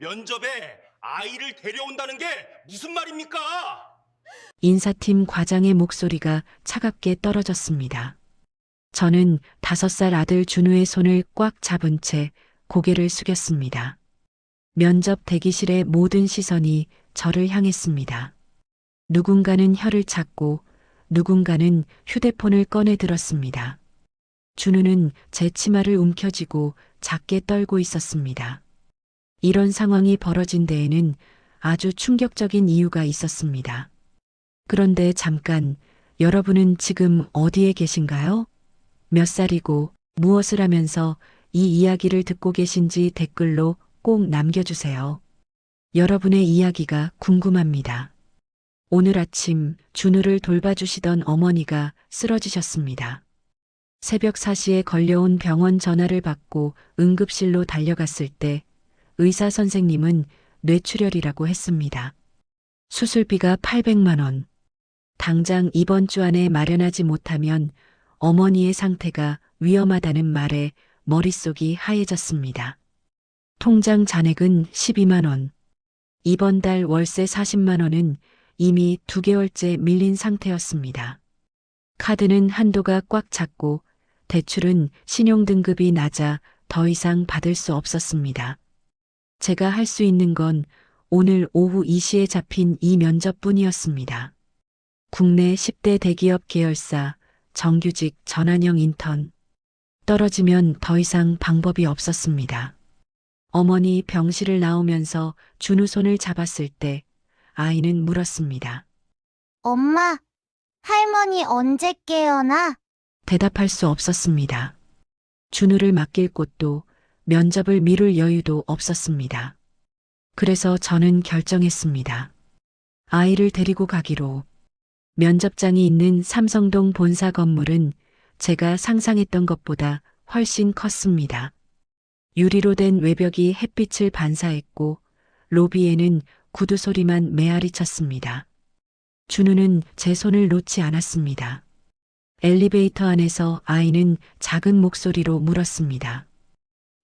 면접에 아이를 데려온다는 게 무슨 말입니까? 인사팀 과장의 목소리가 차갑게 떨어졌습니다. 저는 5살 아들 준우의 손을 꽉 잡은 채 고개를 숙였습니다. 면접 대기실의 모든 시선이 저를 향했습니다. 누군가는 혀를 찾고 누군가는 휴대폰을 꺼내 들었습니다. 준우는 제 치마를 움켜쥐고 작게 떨고 있었습니다. 이런 상황이 벌어진 데에는 아주 충격적인 이유가 있었습니다. 그런데 잠깐, 여러분은 지금 어디에 계신가요? 몇 살이고 무엇을 하면서 이 이야기를 듣고 계신지 댓글로 꼭 남겨주세요. 여러분의 이야기가 궁금합니다. 오늘 아침 준우를 돌봐주시던 어머니가 쓰러지셨습니다. 새벽 4시에 걸려온 병원 전화를 받고 응급실로 달려갔을 때 의사 선생님은 뇌출혈이라고 했습니다. 수술비가 800만 원. 당장 이번 주 안에 마련하지 못하면 어머니의 상태가 위험하다는 말에 머릿속이 하얘졌습니다. 통장 잔액은 12만 원. 이번 달 월세 40만 원은 이미 2개월째 밀린 상태였습니다. 카드는 한도가 꽉 찼고 대출은 신용등급이 낮아 더 이상 받을 수 없었습니다. 제가 할 수 있는 건 오늘 오후 2시에 잡힌 이 면접뿐이었습니다. 국내 10대 대기업 계열사, 정규직 전환형 인턴. 떨어지면 더 이상 방법이 없었습니다. 어머니 병실을 나오면서 준우 손을 잡았을 때 아이는 물었습니다. 엄마, 할머니 언제 깨어나? 대답할 수 없었습니다. 준우를 맡길 곳도 면접을 미룰 여유도 없었습니다. 그래서 저는 결정했습니다. 아이를 데리고 가기로. 면접장이 있는 삼성동 본사 건물은 제가 상상했던 것보다 훨씬 컸습니다. 유리로 된 외벽이 햇빛을 반사했고 로비에는 구두 소리만 메아리 쳤습니다. 준우는 제 손을 놓지 않았습니다. 엘리베이터 안에서 아이는 작은 목소리로 물었습니다.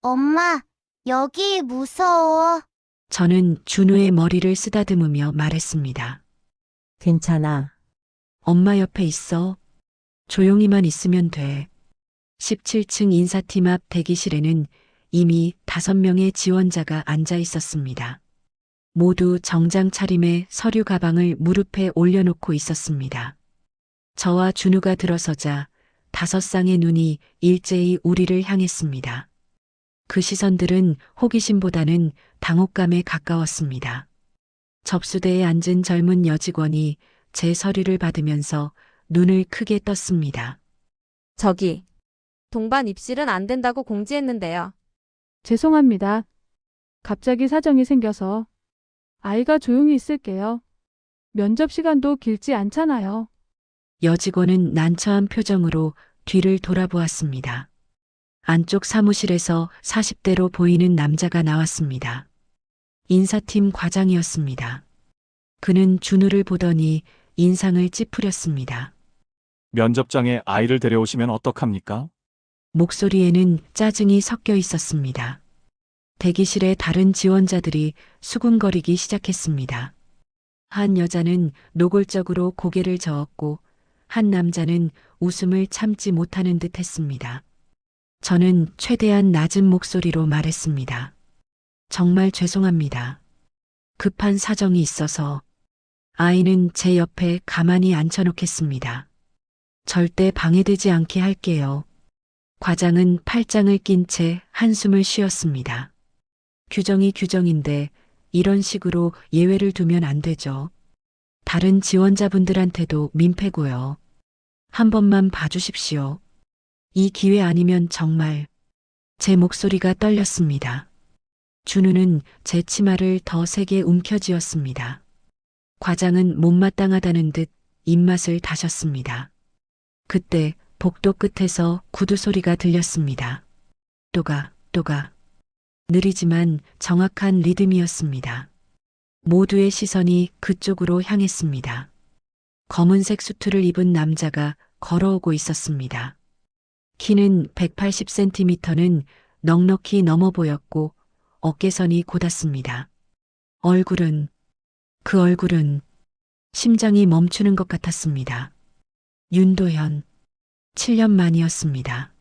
엄마, 여기 무서워. 저는 준우의 머리를 쓰다듬으며 말했습니다. 괜찮아. 엄마 옆에 있어. 조용히만 있으면 돼. 17층 인사팀 앞 대기실에는 이미 5명의 지원자가 앉아 있었습니다. 모두 정장 차림에 서류 가방을 무릎에 올려놓고 있었습니다. 저와 준우가 들어서자 5쌍의 눈이 일제히 우리를 향했습니다. 그 시선들은 호기심보다는 당혹감에 가까웠습니다. 접수대에 앉은 젊은 여직원이 제 서류를 받으면서 눈을 크게 떴습니다. 저기, 동반 입실은 안 된다고 공지했는데요. 죄송합니다. 갑자기 사정이 생겨서. 아이가 조용히 있을게요. 면접 시간도 길지 않잖아요. 여직원은 난처한 표정으로 뒤를 돌아보았습니다. 안쪽 사무실에서 40대로 보이는 남자가 나왔습니다. 인사팀 과장이었습니다. 그는 준우를 보더니 인상을 찌푸렸습니다. 면접장에 아이를 데려오시면 어떡합니까? 목소리에는 짜증이 섞여 있었습니다. 대기실의 다른 지원자들이 수군거리기 시작했습니다. 한 여자는 노골적으로 고개를 저었고 한 남자는 웃음을 참지 못하는 듯 했습니다. 저는 최대한 낮은 목소리로 말했습니다. 정말 죄송합니다. 급한 사정이 있어서. 아이는 제 옆에 가만히 앉혀놓겠습니다. 절대 방해되지 않게 할게요. 과장은 팔짱을 낀 채 한숨을 쉬었습니다. 규정이 규정인데 이런 식으로 예외를 두면 안 되죠. 다른 지원자분들한테도 민폐고요. 한 번만 봐주십시오. 이 기회 아니면 정말. 제 목소리가 떨렸습니다. 준우는 제 치마를 더 세게 움켜쥐었습니다. 과장은 못마땅하다는 듯 입맛을 다셨습니다. 그때 복도 끝에서 구두 소리가 들렸습니다. 또가. 느리지만 정확한 리듬이었습니다. 모두의 시선이 그쪽으로 향했습니다. 검은색 수트를 입은 남자가 걸어오고 있었습니다. 키는 180cm는 넉넉히 넘어 보였고 어깨선이 곧았습니다. 그 얼굴은 심장이 멈추는 것 같았습니다. 윤도현, 7년 만이었습니다.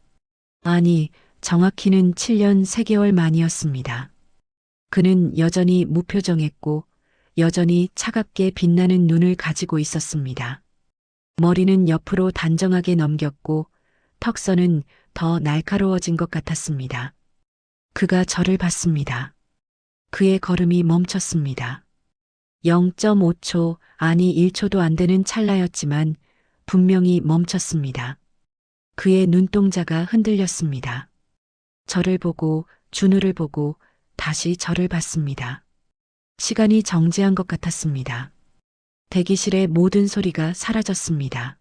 아니, 정확히는 7년 3개월 만이었습니다. 그는 여전히 무표정했고 여전히 차갑게 빛나는 눈을 가지고 있었습니다. 머리는 옆으로 단정하게 넘겼고 턱선은 더 날카로워진 것 같았습니다. 그가 저를 봤습니다. 그의 걸음이 멈췄습니다. 0.5초, 아니 1초도 안 되는 찰나였지만 분명히 멈췄습니다. 그의 눈동자가 흔들렸습니다. 저를 보고 준우를 보고 다시 저를 봤습니다. 시간이 정지한 것 같았습니다. 대기실의 모든 소리가 사라졌습니다.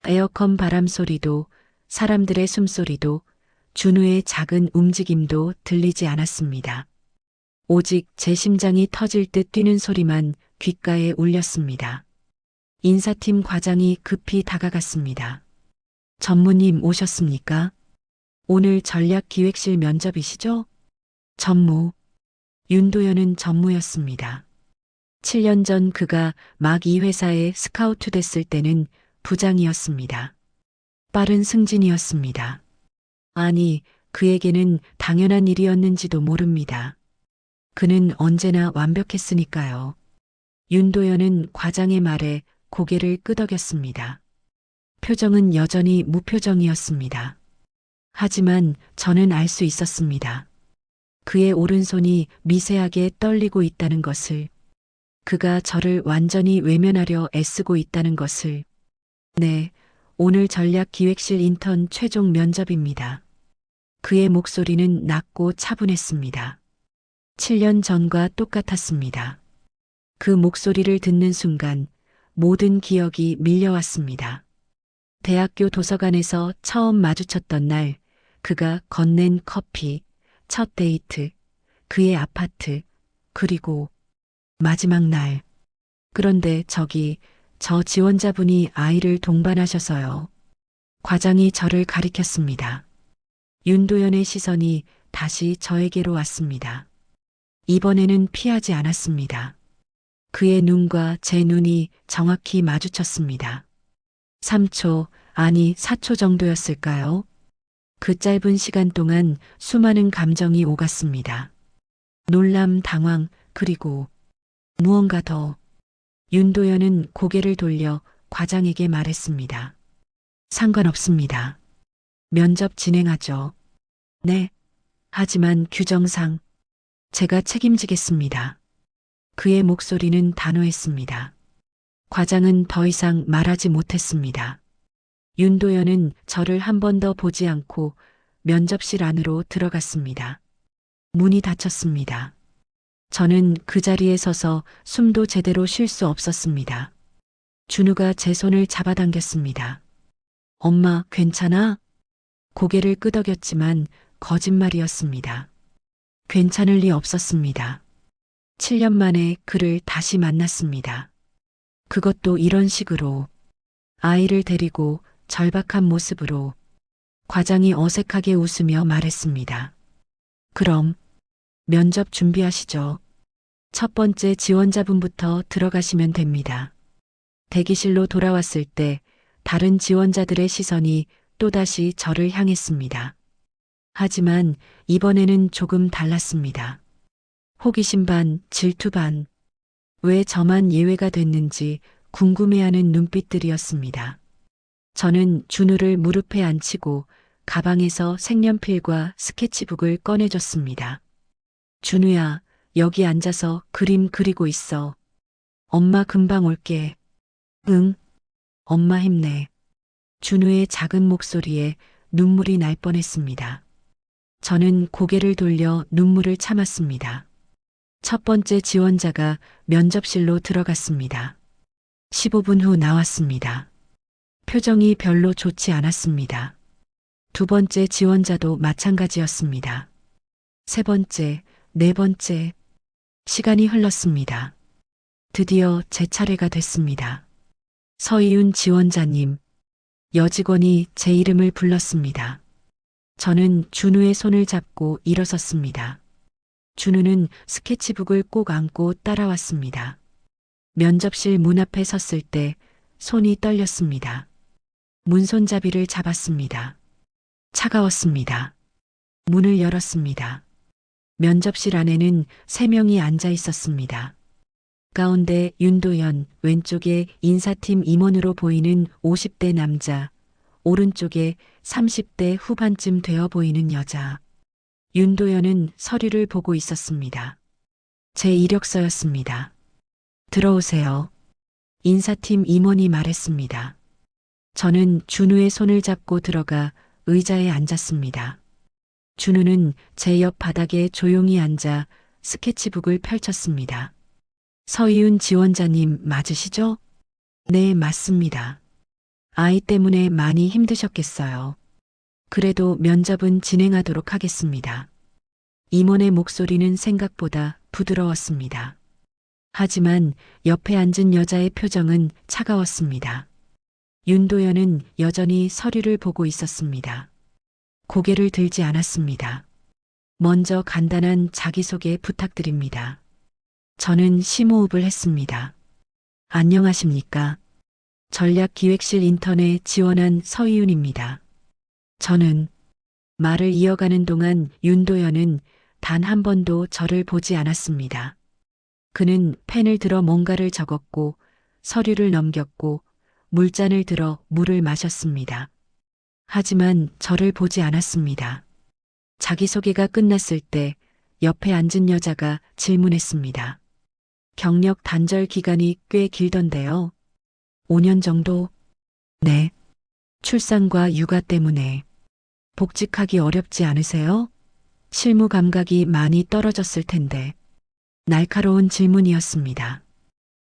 에어컨 바람 소리도, 사람들의 숨소리도, 준우의 작은 움직임도 들리지 않았습니다. 오직 제 심장이 터질 듯 뛰는 소리만 귓가에 울렸습니다. 인사팀 과장이 급히 다가갔습니다. 전무님 오셨습니까? 오늘 전략기획실 면접이시죠? 전무. 윤도현은 전무였습니다. 7년 전 그가 막 이 회사에 스카우트 됐을 때는 부장이었습니다. 빠른 승진이었습니다. 아니, 그에게는 당연한 일이었는지도 모릅니다. 그는 언제나 완벽했으니까요. 윤도현은 과장의 말에 고개를 끄덕였습니다. 표정은 여전히 무표정이었습니다. 하지만 저는 알 수 있었습니다. 그의 오른손이 미세하게 떨리고 있다는 것을, 그가 저를 완전히 외면하려 애쓰고 있다는 것을. 네, 오늘 전략기획실 인턴 최종 면접입니다. 그의 목소리는 낮고 차분했습니다. 7년 전과 똑같았습니다. 그 목소리를 듣는 순간 모든 기억이 밀려왔습니다. 대학교 도서관에서 처음 마주쳤던 날, 그가 건넨 커피, 첫 데이트, 그의 아파트, 그리고 마지막 날. 그런데 저 지원자분이 아이를 동반하셔서요. 과장이 저를 가리켰습니다. 윤도현의 시선이 다시 저에게로 왔습니다. 이번에는 피하지 않았습니다. 그의 눈과 제 눈이 정확히 마주쳤습니다. 3초, 아니 4초 정도였을까요? 그 짧은 시간 동안 수많은 감정이 오갔습니다. 놀람, 당황, 그리고 무언가 더. 윤도현은 고개를 돌려 과장에게 말했습니다. 상관없습니다. 면접 진행하죠. 네. 하지만 규정상 제가 책임지겠습니다. 그의 목소리는 단호했습니다. 과장은 더 이상 말하지 못했습니다. 윤도현은 저를 한 번 더 보지 않고 면접실 안으로 들어갔습니다. 문이 닫혔습니다. 저는 그 자리에 서서 숨도 제대로 쉴 수 없었습니다. 준우가 제 손을 잡아당겼습니다. 엄마, 괜찮아? 고개를 끄덕였지만 거짓말이었습니다. 괜찮을 리 없었습니다. 7년 만에 그를 다시 만났습니다. 그것도 이런 식으로. 아이를 데리고 절박한 모습으로. 과장이 어색하게 웃으며 말했습니다. 그럼 면접 준비하시죠. 첫 번째 지원자분부터 들어가시면 됩니다. 대기실로 돌아왔을 때 다른 지원자들의 시선이 또다시 저를 향했습니다. 하지만 이번에는 조금 달랐습니다. 호기심 반, 질투 반. 왜 저만 예외가 됐는지 궁금해하는 눈빛들이었습니다. 저는 준우를 무릎에 앉히고 가방에서 색연필과 스케치북을 꺼내줬습니다. 준우야, 여기 앉아서 그림 그리고 있어. 엄마 금방 올게. 응. 엄마 힘내. 준우의 작은 목소리에 눈물이 날 뻔했습니다. 저는 고개를 돌려 눈물을 참았습니다. 첫 번째 지원자가 면접실로 들어갔습니다. 15분 후 나왔습니다. 표정이 별로 좋지 않았습니다. 두 번째 지원자도 마찬가지였습니다. 세 번째, 네 번째. 시간이 흘렀습니다. 드디어 제 차례가 됐습니다. 서희윤 지원자님. 여직원이 제 이름을 불렀습니다. 저는 준우의 손을 잡고 일어섰습니다. 준우는 스케치북을 꼭 안고 따라왔습니다. 면접실 문 앞에 섰을 때 손이 떨렸습니다. 문손잡이를 잡았습니다. 차가웠습니다. 문을 열었습니다. 면접실 안에는 3명이 앉아 있었습니다. 가운데 윤도현, 왼쪽에 인사팀 임원으로 보이는 50대 남자, 오른쪽에 30대 후반쯤 되어 보이는 여자. 윤도현은 서류를 보고 있었습니다. 제 이력서였습니다. 들어오세요. 인사팀 임원이 말했습니다. 저는 준우의 손을 잡고 들어가 의자에 앉았습니다. 준우는 제 옆 바닥에 조용히 앉아 스케치북을 펼쳤습니다. 서희윤 지원자님 맞으시죠? 네, 맞습니다. 아이 때문에 많이 힘드셨겠어요. 그래도 면접은 진행하도록 하겠습니다. 임원의 목소리는 생각보다 부드러웠습니다. 하지만 옆에 앉은 여자의 표정은 차가웠습니다. 윤도현은 여전히 서류를 보고 있었습니다. 고개를 들지 않았습니다. 먼저 간단한 자기소개 부탁드립니다. 저는 심호흡을 했습니다. 안녕하십니까? 전략기획실 인턴에 지원한 서희윤입니다. 저는 말을 이어가는 동안 윤도현은 단 한 번도 저를 보지 않았습니다. 그는 펜을 들어 뭔가를 적었고 서류를 넘겼고 물잔을 들어 물을 마셨습니다. 하지만 저를 보지 않았습니다. 자기소개가 끝났을 때 옆에 앉은 여자가 질문했습니다. 경력 단절 기간이 꽤 길던데요. 5년 정도? 네. 출산과 육아 때문에. 복직하기 어렵지 않으세요? 실무 감각이 많이 떨어졌을 텐데. 날카로운 질문이었습니다.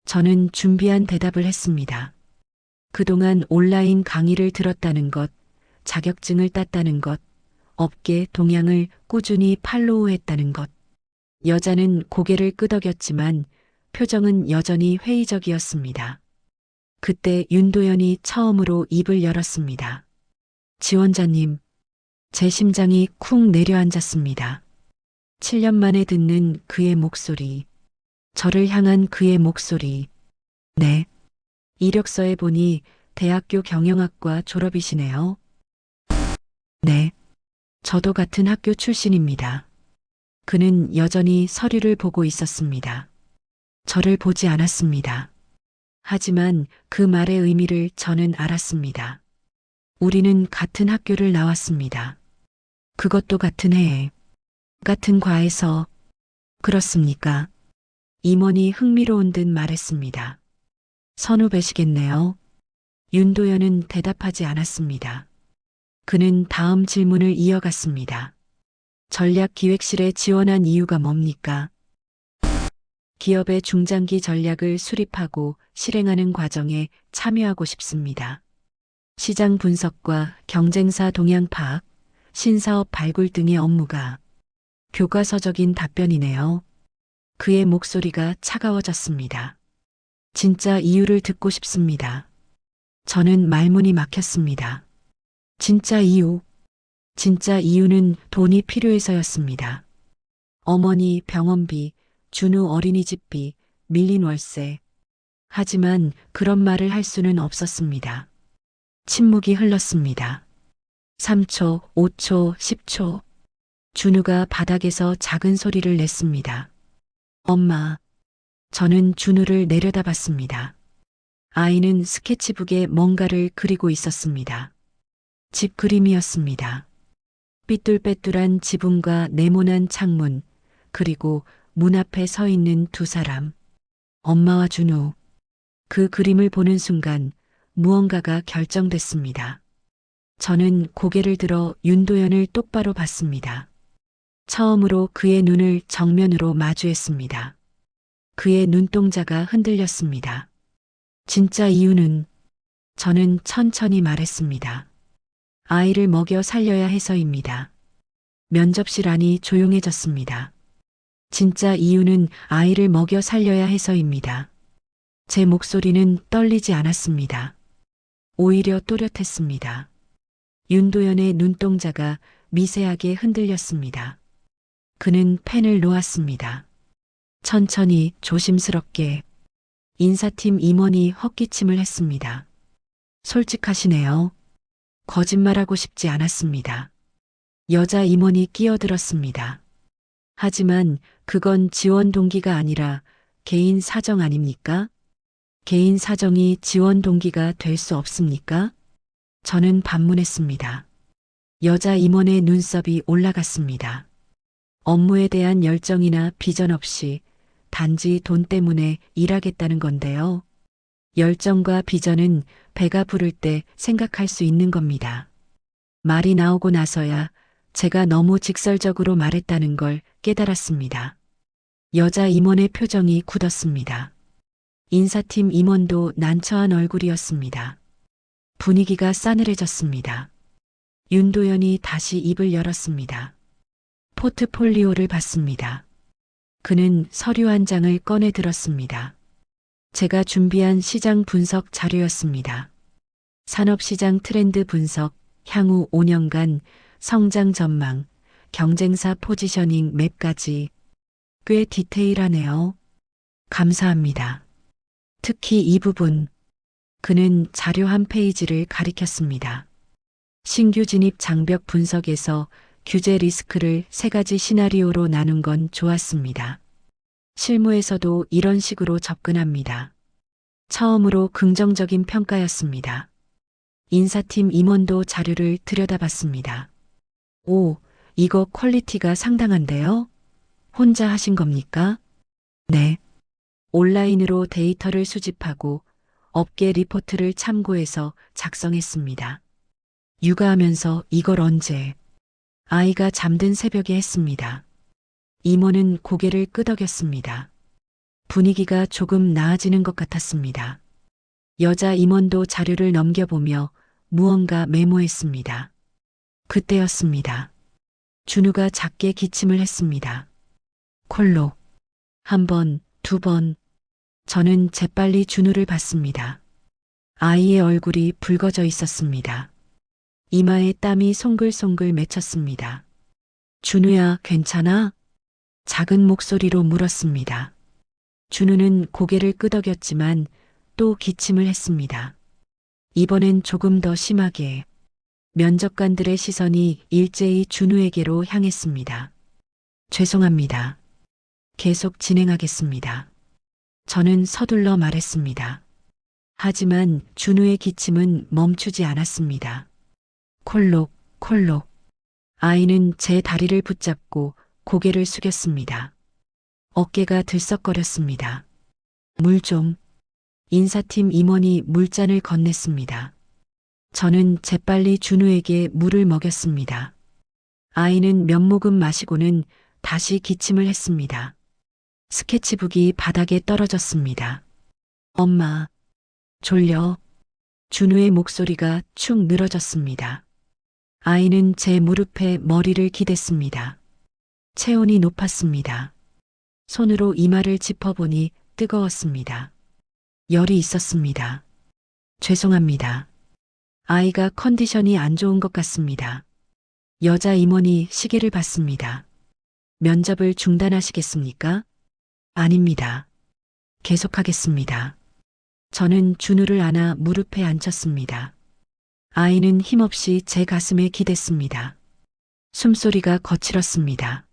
저는 준비한 대답을 했습니다. 그동안 온라인 강의를 들었다는 것, 자격증을 땄다는 것, 업계 동향을 꾸준히 팔로우했다는 것. 여자는 고개를 끄덕였지만 표정은 여전히 회의적이었습니다. 그때 윤도현이 처음으로 입을 열었습니다. 지원자님, 제 심장이 쿵 내려앉았습니다. 7년 만에 듣는 그의 목소리, 저를 향한 그의 목소리. 네. 이력서에 보니 대학교 경영학과 졸업이시네요. 네. 저도 같은 학교 출신입니다. 그는 여전히 서류를 보고 있었습니다. 저를 보지 않았습니다. 하지만 그 말의 의미를 저는 알았습니다. 우리는 같은 학교를 나왔습니다. 그것도 같은 해에, 같은 과에서. 그렇습니까? 임원이 흥미로운 듯 말했습니다. 선후배시겠네요. 윤도현은 대답하지 않았습니다. 그는 다음 질문을 이어갔습니다. 전략기획실에 지원한 이유가 뭡니까? 기업의 중장기 전략을 수립하고 실행하는 과정에 참여하고 싶습니다. 시장 분석과 경쟁사 동향 파악, 신사업 발굴 등의 업무가. 교과서적인 답변이네요. 그의 목소리가 차가워졌습니다. 진짜 이유를 듣고 싶습니다. 저는 말문이 막혔습니다. 진짜 이유. 진짜 이유는 돈이 필요해서였습니다. 어머니 병원비, 준우 어린이집비, 밀린 월세. 하지만 그런 말을 할 수는 없었습니다. 침묵이 흘렀습니다. 3초, 5초, 10초. 준우가 바닥에서 작은 소리를 냈습니다. 엄마. 저는 준우를 내려다봤습니다. 아이는 스케치북에 뭔가를 그리고 있었습니다. 집 그림이었습니다. 삐뚤빼뚤한 지붕과 네모난 창문, 그리고 문 앞에 서 있는 두 사람. 엄마와 준우. 그 그림을 보는 순간 무언가가 결정됐습니다. 저는 고개를 들어 윤도현을 똑바로 봤습니다. 처음으로 그의 눈을 정면으로 마주했습니다. 그의 눈동자가 흔들렸습니다. 진짜 이유는? 저는 천천히 말했습니다. 아이를 먹여 살려야 해서입니다. 면접실 안이 조용해졌습니다. 진짜 이유는 아이를 먹여 살려야 해서입니다. 제 목소리는 떨리지 않았습니다. 오히려 또렷했습니다. 윤도현의 눈동자가 미세하게 흔들렸습니다. 그는 펜을 놓았습니다. 천천히 조심스럽게 인사팀 임원이 헛기침을 했습니다. 솔직하시네요. 거짓말하고 싶지 않았습니다. 여자 임원이 끼어들었습니다. 하지만 그건 지원 동기가 아니라 개인 사정 아닙니까? 개인 사정이 지원 동기가 될 수 없습니까? 저는 반문했습니다. 여자 임원의 눈썹이 올라갔습니다. 업무에 대한 열정이나 비전 없이 단지 돈 때문에 일하겠다는 건데요. 열정과 비전은 배가 부를 때 생각할 수 있는 겁니다. 말이 나오고 나서야 제가 너무 직설적으로 말했다는 걸 깨달았습니다. 여자 임원의 표정이 굳었습니다. 인사팀 임원도 난처한 얼굴이었습니다. 분위기가 싸늘해졌습니다. 윤도현이 다시 입을 열었습니다. 포트폴리오를 봤습니다. 그는 서류 한 장을 꺼내 들었습니다. 제가 준비한 시장 분석 자료였습니다. 산업시장 트렌드 분석, 향후 5년간 성장 전망, 경쟁사 포지셔닝 맵까지 꽤 디테일하네요. 감사합니다. 특히 이 부분. 그는 자료 한 페이지를 가리켰습니다. 신규 진입 장벽 분석에서 규제 리스크를 3가지 시나리오로 나눈 건 좋았습니다. 실무에서도 이런 식으로 접근합니다. 처음으로 긍정적인 평가였습니다. 인사팀 임원도 자료를 들여다봤습니다. 오, 이거 퀄리티가 상당한데요? 혼자 하신 겁니까? 네. 온라인으로 데이터를 수집하고 업계 리포트를 참고해서 작성했습니다. 육아하면서 이걸 언제? 아이가 잠든 새벽에 했습니다. 임원은 고개를 끄덕였습니다. 분위기가 조금 나아지는 것 같았습니다. 여자 임원도 자료를 넘겨보며 무언가 메모했습니다. 그때였습니다. 준우가 작게 기침을 했습니다. 콜록. 1번, 2번. 저는 재빨리 준우를 봤습니다. 아이의 얼굴이 붉어져 있었습니다. 이마에 땀이 송글송글 맺혔습니다. 준우야, 괜찮아? 작은 목소리로 물었습니다. 준우는 고개를 끄덕였지만 또 기침을 했습니다. 이번엔 조금 더 심하게. 면접관들의 시선이 일제히 준우에게로 향했습니다. 죄송합니다. 계속 진행하겠습니다. 저는 서둘러 말했습니다. 하지만 준우의 기침은 멈추지 않았습니다. 콜록, 콜록. 아이는 제 다리를 붙잡고 고개를 숙였습니다. 어깨가 들썩거렸습니다. 물 좀. 인사팀 임원이 물잔을 건넸습니다. 저는 재빨리 준우에게 물을 먹였습니다. 아이는 몇 모금 마시고는 다시 기침을 했습니다. 스케치북이 바닥에 떨어졌습니다. 엄마, 졸려. 준우의 목소리가 축 늘어졌습니다. 아이는 제 무릎에 머리를 기댔습니다. 체온이 높았습니다. 손으로 이마를 짚어보니 뜨거웠습니다. 열이 있었습니다. 죄송합니다. 아이가 컨디션이 안 좋은 것 같습니다. 여자 임원이 시계를 봤습니다. 면접을 중단하시겠습니까? 아닙니다. 계속하겠습니다. 저는 준우를 안아 무릎에 앉혔습니다. 아이는 힘없이 제 가슴에 기댔습니다. 숨소리가 거칠었습니다.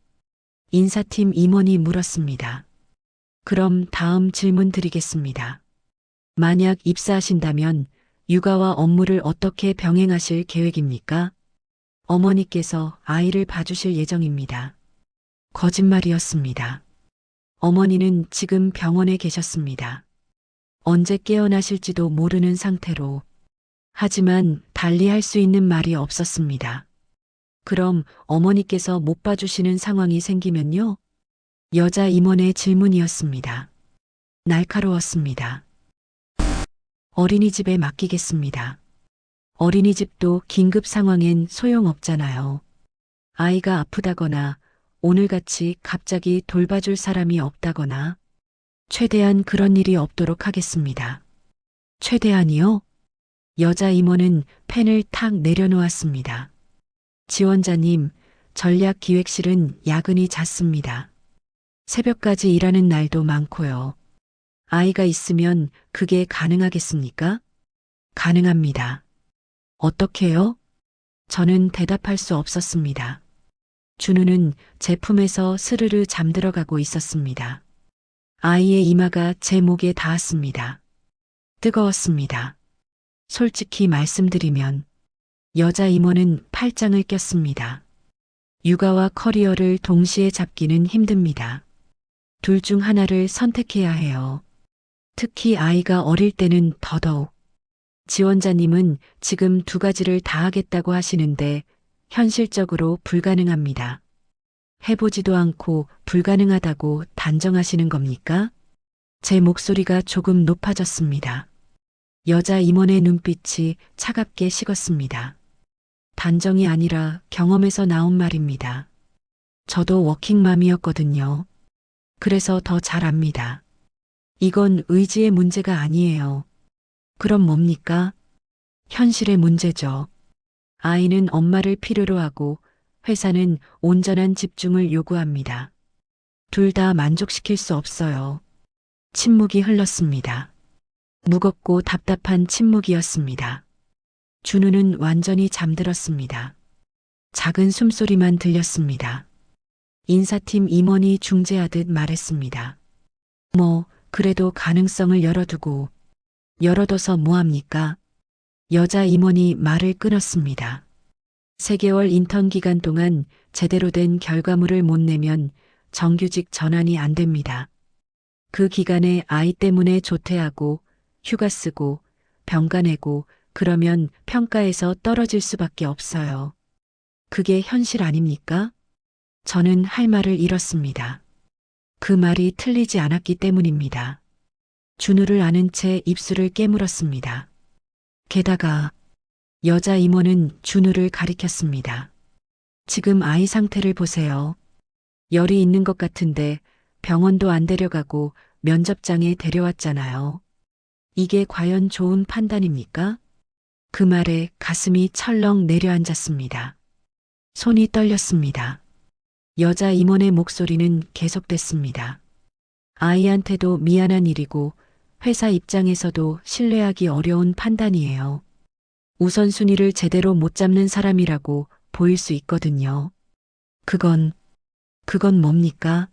인사팀 임원이 물었습니다. 그럼 다음 질문 드리겠습니다. 만약 입사하신다면 육아와 업무를 어떻게 병행하실 계획입니까? 어머니께서 아이를 봐주실 예정입니다. 거짓말이었습니다. 어머니는 지금 병원에 계셨습니다. 언제 깨어나실지도 모르는 상태로. 하지만 달리 할 수 있는 말이 없었습니다. 그럼 어머니께서 못 봐주시는 상황이 생기면요? 여자 임원의 질문이었습니다. 날카로웠습니다. 어린이집에 맡기겠습니다. 어린이집도 긴급 상황엔 소용없잖아요. 아이가 아프다거나 오늘같이 갑자기 돌봐줄 사람이 없다거나 최대한 그런 일이 없도록 하겠습니다. 최대한이요? 여자 임원은 펜을 탁 내려놓았습니다. 지원자님, 전략기획실은 야근이 잦습니다. 새벽까지 일하는 날도 많고요. 아이가 있으면 그게 가능하겠습니까? 가능합니다. 어떻게요? 저는 대답할 수 없었습니다. 준우는 제품에서 스르르 잠들어가고 있었습니다. 아이의 이마가 제 목에 닿았습니다. 뜨거웠습니다. 솔직히 말씀드리면 여자 임원은 팔짱을 꼈습니다. 육아와 커리어를 동시에 잡기는 힘듭니다. 둘 중 하나를 선택해야 해요. 특히 아이가 어릴 때는 더더욱. 지원자님은 지금 두 가지를 다 하겠다고 하시는데 현실적으로 불가능합니다. 해보지도 않고 불가능하다고 단정하시는 겁니까? 제 목소리가 조금 높아졌습니다. 여자 임원의 눈빛이 차갑게 식었습니다. 단정이 아니라 경험에서 나온 말입니다. 저도 워킹맘이었거든요. 그래서 더 잘 압니다. 이건 의지의 문제가 아니에요. 그럼 뭡니까? 현실의 문제죠. 아이는 엄마를 필요로 하고 회사는 온전한 집중을 요구합니다. 둘 다 만족시킬 수 없어요. 침묵이 흘렀습니다. 무겁고 답답한 침묵이었습니다. 준우는 완전히 잠들었습니다. 작은 숨소리만 들렸습니다. 인사팀 임원이 중재하듯 말했습니다. 그래도 가능성을 열어둬서 뭐합니까? 여자 임원이 말을 끊었습니다. 3개월 인턴 기간 동안 제대로 된 결과물을 못 내면 정규직 전환이 안 됩니다. 그 기간에 아이 때문에 조퇴하고 휴가 쓰고 병가 내고 그러면 평가에서 떨어질 수밖에 없어요. 그게 현실 아닙니까? 저는 할 말을 잃었습니다. 그 말이 틀리지 않았기 때문입니다. 준우를 아는 채 입술을 깨물었습니다. 게다가 여자 임원은 준우를 가리켰습니다. 지금 아이 상태를 보세요. 열이 있는 것 같은데 병원도 안 데려가고 면접장에 데려왔잖아요. 이게 과연 좋은 판단입니까? 그 말에 가슴이 철렁 내려앉았습니다. 손이 떨렸습니다. 여자 임원의 목소리는 계속됐습니다. 아이한테도 미안한 일이고 회사 입장에서도 신뢰하기 어려운 판단이에요. 우선순위를 제대로 못 잡는 사람이라고 보일 수 있거든요. 그건 뭡니까?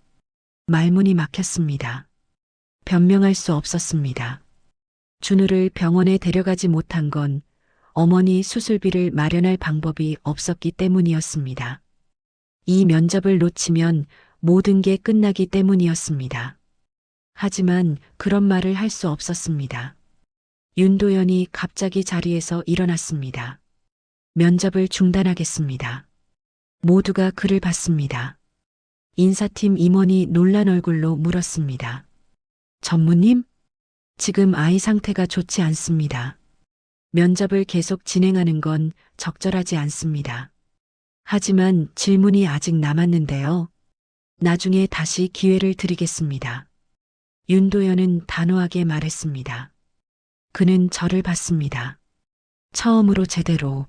말문이 막혔습니다. 변명할 수 없었습니다. 준우를 병원에 데려가지 못한 건 어머니 수술비를 마련할 방법이 없었기 때문이었습니다. 이 면접을 놓치면 모든 게 끝나기 때문이었습니다. 하지만 그런 말을 할 수 없었습니다. 윤도현이 갑자기 자리에서 일어났습니다. 면접을 중단하겠습니다. 모두가 그를 봤습니다. 인사팀 임원이 놀란 얼굴로 물었습니다. 전무님? 지금 아이 상태가 좋지 않습니다. 면접을 계속 진행하는 건 적절하지 않습니다. 하지만 질문이 아직 남았는데요. 나중에 다시 기회를 드리겠습니다. 윤도현은 단호하게 말했습니다. 그는 저를 봤습니다. 처음으로 제대로.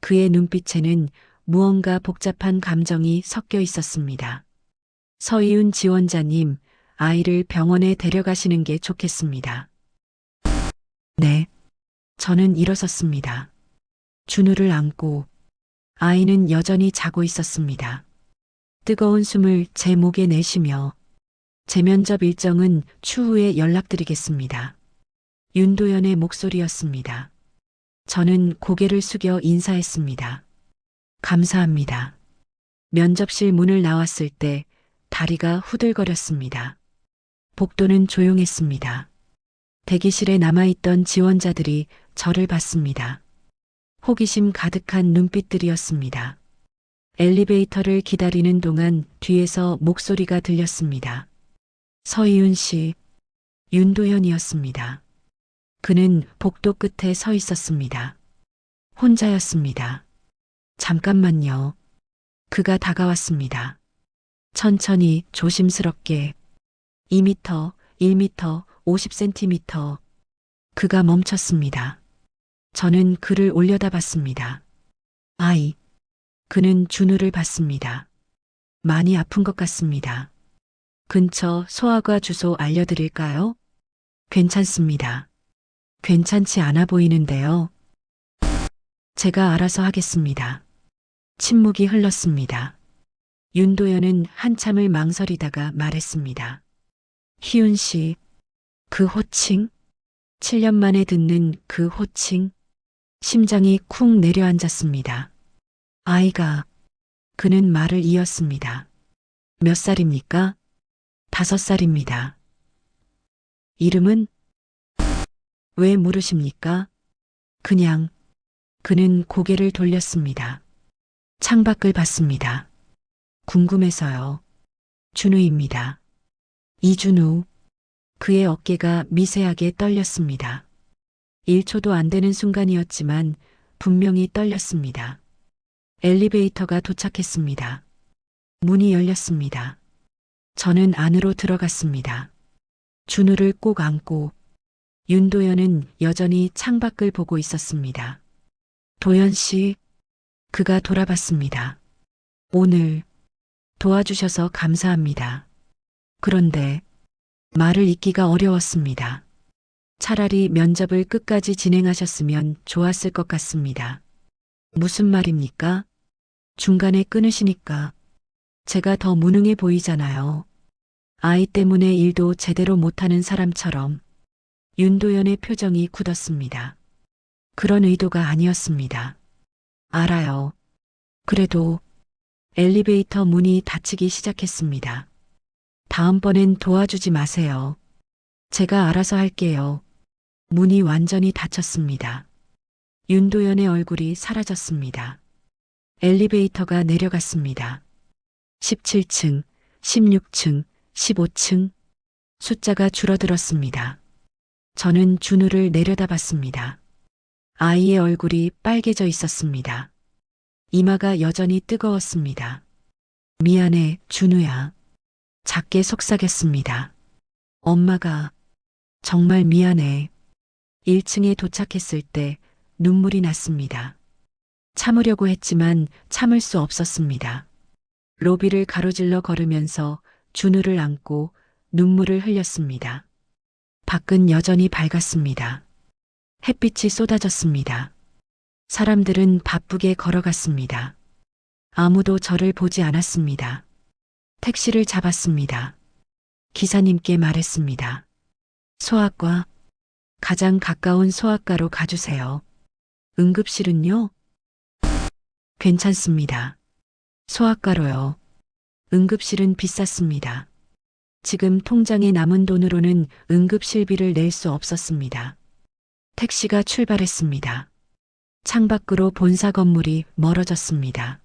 그의 눈빛에는 무언가 복잡한 감정이 섞여 있었습니다. 서희훈 지원자님, 아이를 병원에 데려가시는 게 좋겠습니다. 네. 저는 일어섰습니다. 준우를 안고 아이는 여전히 자고 있었습니다. 뜨거운 숨을 제 목에 내쉬며 재면접 일정은 추후에 연락드리겠습니다. 윤도현의 목소리였습니다. 저는 고개를 숙여 인사했습니다. 감사합니다. 면접실 문을 나왔을 때 다리가 후들거렸습니다. 복도는 조용했습니다. 대기실에 남아있던 지원자들이 저를 봤습니다. 호기심 가득한 눈빛들이었습니다. 엘리베이터를 기다리는 동안 뒤에서 목소리가 들렸습니다. 서희훈 씨, 윤도현이었습니다. 그는 복도 끝에 서 있었습니다. 혼자였습니다. 잠깐만요. 그가 다가왔습니다. 천천히 조심스럽게 2m, 1m, 50cm. 그가 멈췄습니다. 저는 그를 올려다봤습니다. 아이. 그는 준우를 봤습니다. 많이 아픈 것 같습니다. 근처 소아과 주소 알려드릴까요? 괜찮습니다. 괜찮지 않아 보이는데요. 제가 알아서 하겠습니다. 침묵이 흘렀습니다. 윤도현은 한참을 망설이다가 말했습니다. 희훈 씨, 그 호칭? 7년 만에 듣는 그 호칭? 심장이 쿵 내려앉았습니다. 아이가, 그는 말을 이었습니다. 몇 살입니까? 5살입니다. 이름은? 왜 물으십니까? 그냥, 그는 고개를 돌렸습니다. 창밖을 봤습니다. 궁금해서요. 준우입니다. 이준우. 그의 어깨가 미세하게 떨렸습니다. 1초도 안 되는 순간이었지만 분명히 떨렸습니다. 엘리베이터가 도착했습니다. 문이 열렸습니다. 저는 안으로 들어갔습니다. 준우를 꼭 안고 윤도현은 여전히 창밖을 보고 있었습니다. 도현 씨, 그가 돌아봤습니다. 오늘 도와주셔서 감사합니다. 그런데 말을 잇기가 어려웠습니다. 차라리 면접을 끝까지 진행하셨으면 좋았을 것 같습니다. 무슨 말입니까? 중간에 끊으시니까 제가 더 무능해 보이잖아요. 아이 때문에 일도 제대로 못하는 사람처럼. 윤도현의 표정이 굳었습니다. 그런 의도가 아니었습니다. 알아요. 그래도 엘리베이터 문이 닫히기 시작했습니다. 다음번엔 도와주지 마세요. 제가 알아서 할게요. 문이 완전히 닫혔습니다. 윤도현의 얼굴이 사라졌습니다. 엘리베이터가 내려갔습니다. 17층, 16층, 15층. 숫자가 줄어들었습니다. 저는 준우를 내려다봤습니다. 아이의 얼굴이 빨개져 있었습니다. 이마가 여전히 뜨거웠습니다. 미안해, 준우야. 작게 속삭였습니다. 엄마가 정말 미안해. 1층에 도착했을 때 눈물이 났습니다. 참으려고 했지만 참을 수 없었습니다. 로비를 가로질러 걸으면서 준우를 안고 눈물을 흘렸습니다. 밖은 여전히 밝았습니다. 햇빛이 쏟아졌습니다. 사람들은 바쁘게 걸어갔습니다. 아무도 저를 보지 않았습니다. 택시를 잡았습니다. 기사님께 말했습니다. 소아과, 가장 가까운 소아과로 가주세요. 응급실은요? 괜찮습니다. 소아과로요. 응급실은 비쌌습니다. 지금 통장에 남은 돈으로는 응급실비를 낼 수 없었습니다. 택시가 출발했습니다. 창밖으로 본사 건물이 멀어졌습니다.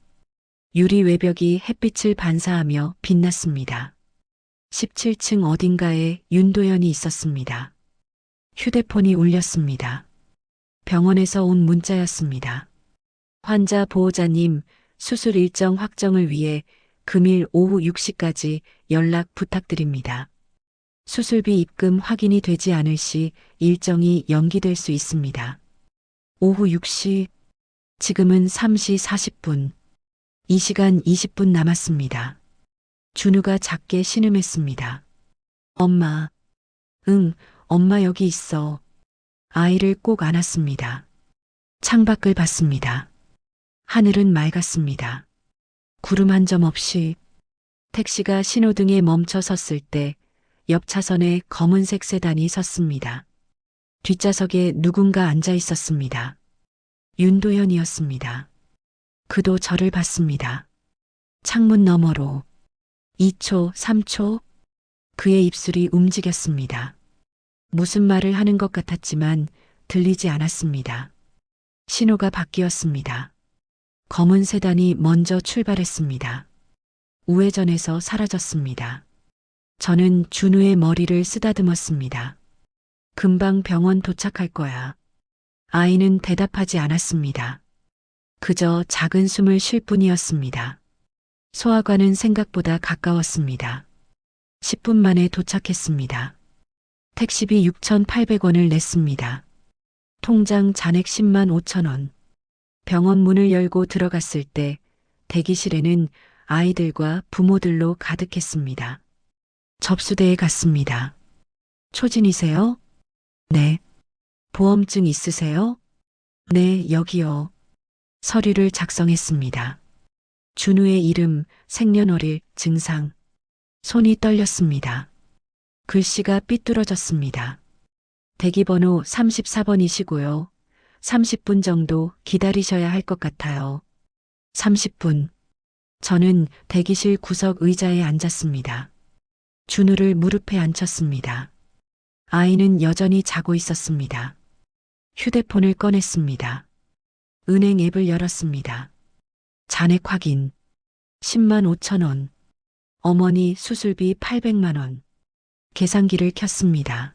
유리 외벽이 햇빛을 반사하며 빛났습니다. 17층 어딘가에 윤도현이 있었습니다. 휴대폰이 울렸습니다. 병원에서 온 문자였습니다. 환자 보호자님, 수술 일정 확정을 위해 금일 오후 6시까지 연락 부탁드립니다. 수술비 입금 확인이 되지 않을 시 일정이 연기될 수 있습니다. 오후 6시, 지금은 3시 40분. 이 시간 20분 남았습니다. 준우가 작게 신음했습니다. 엄마. 응, 엄마 여기 있어. 아이를 꼭 안았습니다. 창밖을 봤습니다. 하늘은 맑았습니다. 구름 한 점 없이. 택시가 신호등에 멈춰 섰을 때 옆 차선에 검은색 세단이 섰습니다. 뒷좌석에 누군가 앉아 있었습니다. 윤도현이었습니다. 그도 저를 봤습니다. 창문 너머로. 2초, 3초. 그의 입술이 움직였습니다. 무슨 말을 하는 것 같았지만 들리지 않았습니다. 신호가 바뀌었습니다. 검은 세단이 먼저 출발했습니다. 우회전에서 사라졌습니다. 저는 준우의 머리를 쓰다듬었습니다. 금방 병원 도착할 거야. 아이는 대답하지 않았습니다. 그저 작은 숨을 쉴 뿐이었습니다. 소아과는 생각보다 가까웠습니다. 10분 만에 도착했습니다. 택시비 6,800원을 냈습니다. 통장 잔액 10만 5천 원. 병원 문을 열고 들어갔을 때 대기실에는 아이들과 부모들로 가득했습니다. 접수대에 갔습니다. 초진이세요? 네. 보험증 있으세요? 네, 여기요. 서류를 작성했습니다. 준우의 이름, 생년월일, 증상. 손이 떨렸습니다. 글씨가 삐뚤어졌습니다. 대기번호 34번이시고요. 30분 정도 기다리셔야 할 것 같아요. 30분. 저는 대기실 구석 의자에 앉았습니다. 준우를 무릎에 앉혔습니다. 아이는 여전히 자고 있었습니다. 휴대폰을 꺼냈습니다. 은행 앱을 열었습니다. 잔액 확인. 10만 5천 원. 어머니 수술비 800만 원. 계산기를 켰습니다.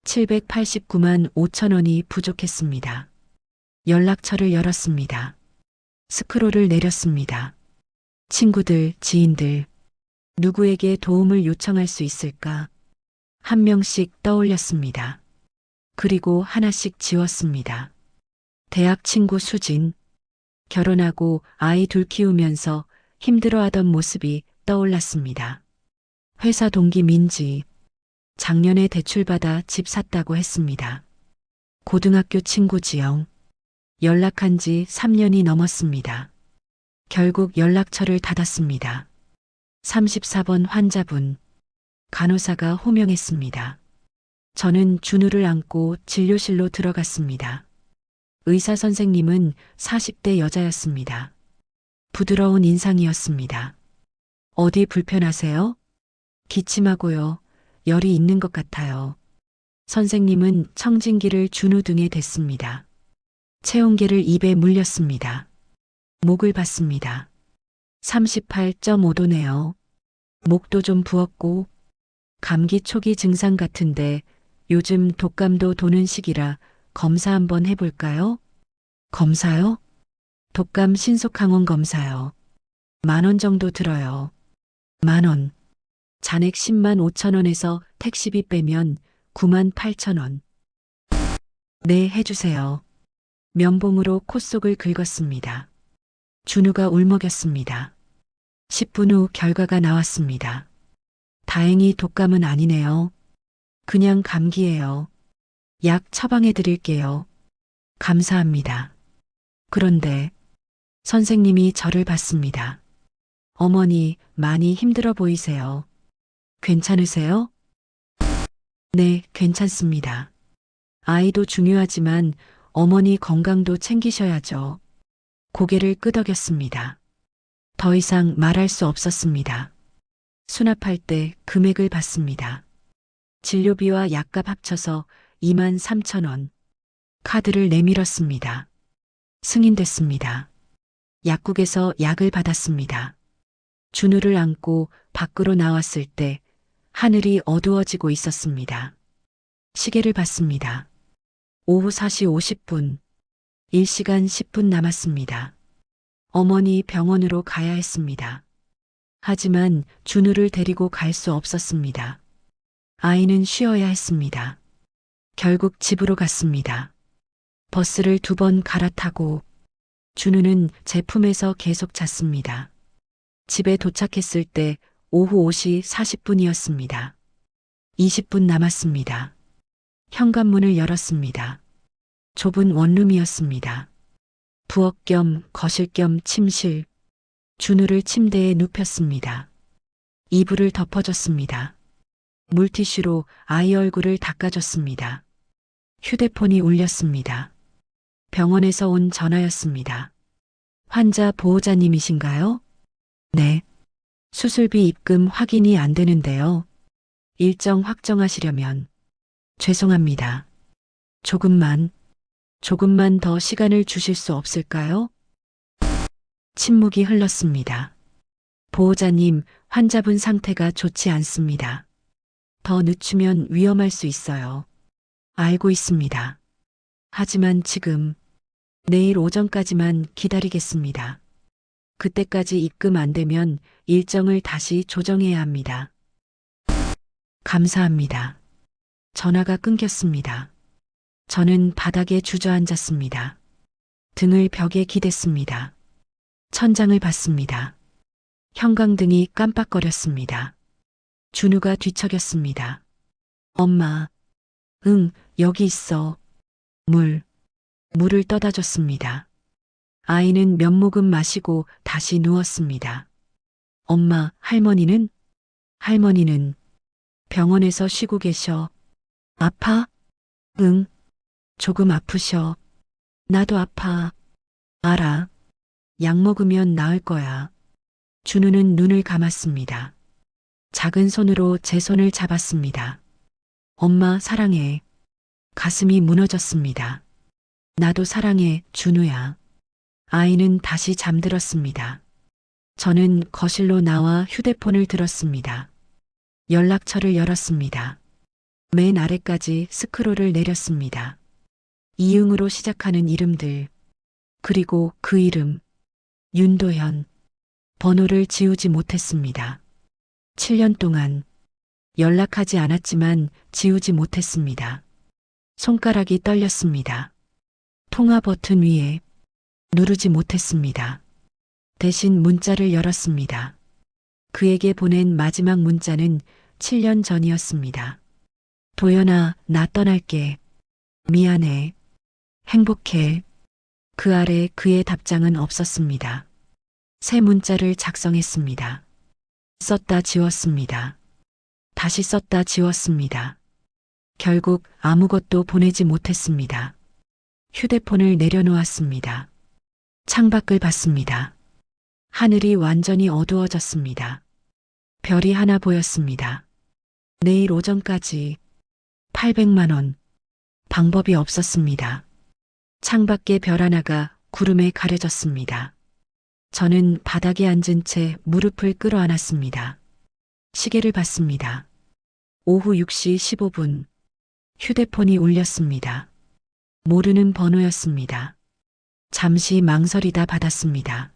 789만 5천 원이 부족했습니다. 연락처를 열었습니다. 스크롤을 내렸습니다. 친구들, 지인들, 누구에게 도움을 요청할 수 있을까? 한 명씩 떠올렸습니다. 그리고 하나씩 지웠습니다. 대학 친구 수진, 결혼하고 아이 둘 키우면서 힘들어하던 모습이 떠올랐습니다. 회사 동기 민지, 작년에 대출받아 집 샀다고 했습니다. 고등학교 친구 지영, 연락한 지 3년이 넘었습니다. 결국 연락처를 닫았습니다. 34번 환자분, 간호사가 호명했습니다. 저는 준우를 안고 진료실로 들어갔습니다. 의사 선생님은 40대 여자였습니다. 부드러운 인상이었습니다. 어디 불편하세요? 기침하고요. 열이 있는 것 같아요. 선생님은 청진기를 준우 등에 댔습니다. 체온계를 입에 물렸습니다. 목을 봤습니다. 38.5도네요. 목도 좀 부었고 감기 초기 증상 같은데 요즘 독감도 도는 시기라 검사 한번 해볼까요? 검사요? 독감 신속항원 검사요. 10,000원 정도 들어요. 10,000원. 잔액 10만 5천 원에서 택시비 빼면 9만 8천 원. 네, 해주세요. 면봉으로 콧속을 긁었습니다. 준우가 울먹였습니다. 10분 후 결과가 나왔습니다. 다행히 독감은 아니네요. 그냥 감기예요. 약 처방해 드릴게요. 감사합니다. 그런데 선생님이 저를 봤습니다. 어머니, 많이 힘들어 보이세요. 괜찮으세요? 네, 괜찮습니다. 아이도 중요하지만 어머니 건강도 챙기셔야죠. 고개를 끄덕였습니다. 더 이상 말할 수 없었습니다. 수납할 때 금액을 받습니다. 진료비와 약값 합쳐서 2만 3천 원. 카드를 내밀었습니다. 승인됐습니다. 약국에서 약을 받았습니다. 준우를 안고 밖으로 나왔을 때 하늘이 어두워지고 있었습니다. 시계를 봤습니다. 오후 4시 50분. 1시간 10분 남았습니다. 어머니 병원으로 가야 했습니다. 하지만 준우를 데리고 갈 수 없었습니다. 아이는 쉬어야 했습니다. 결국 집으로 갔습니다. 버스를 2번 갈아타고 준우는 제 품에서 계속 잤습니다. 집에 도착했을 때 오후 5시 40분이었습니다. 20분 남았습니다. 현관문을 열었습니다. 좁은 원룸이었습니다. 부엌 겸 거실 겸 침실. 준우를 침대에 눕혔습니다. 이불을 덮어줬습니다. 물티슈로 아이 얼굴을 닦아줬습니다. 휴대폰이 울렸습니다. 병원에서 온 전화였습니다. 환자 보호자님이신가요? 네. 수술비 입금 확인이 안 되는데요. 일정 확정하시려면. 죄송합니다. 조금만 더 시간을 주실 수 없을까요? 침묵이 흘렀습니다. 보호자님, 환자분 상태가 좋지 않습니다. 더 늦추면 위험할 수 있어요. 알고 있습니다. 하지만 지금, 내일 오전까지만 기다리겠습니다. 그때까지 입금 안 되면 일정을 다시 조정해야 합니다. 감사합니다. 전화가 끊겼습니다. 저는 바닥에 주저앉았습니다. 등을 벽에 기댔습니다. 천장을 봤습니다. 형광등이 깜빡거렸습니다. 준우가 뒤척였습니다. 엄마. 응, 여기 있어. 물을 떠다 줬습니다. 아이는 몇 모금 마시고 다시 누웠습니다. 엄마, 할머니는? 할머니는 병원에서 쉬고 계셔. 아파? 응, 조금 아프셔. 나도 아파. 알아. 약 먹으면 나을 거야. 준우는 눈을 감았습니다. 작은 손으로 제 손을 잡았습니다. 엄마 사랑해. 가슴이 무너졌습니다. 나도 사랑해, 준우야. 아이는 다시 잠들었습니다. 저는 거실로 나와 휴대폰을 들었습니다. 연락처를 열었습니다. 맨 아래까지 스크롤을 내렸습니다. 이응으로 시작하는 이름들. 그리고 그 이름. 윤도현. 번호를 지우지 못했습니다. 7년 동안 연락하지 않았지만 지우지 못했습니다. 손가락이 떨렸습니다. 통화 버튼 위에 누르지 못했습니다. 대신 문자를 열었습니다. 그에게 보낸 마지막 문자는 7년 전이었습니다. 도연아, 나 떠날게. 미안해. 행복해. 그 아래 그의 답장은 없었습니다. 새 문자를 작성했습니다. 썼다 지웠습니다. 다시 썼다 지웠습니다. 결국 아무것도 보내지 못했습니다. 휴대폰을 내려놓았습니다. 창밖을 봤습니다. 하늘이 완전히 어두워졌습니다. 별이 하나 보였습니다. 내일 오전까지 800만 원. 방법이 없었습니다. 창밖에 별 하나가 구름에 가려졌습니다. 저는 바닥에 앉은 채 무릎을 끌어안았습니다. 시계를 봤습니다. 오후 6시 15분. 휴대폰이 울렸습니다. 모르는 번호였습니다. 잠시 망설이다 받았습니다.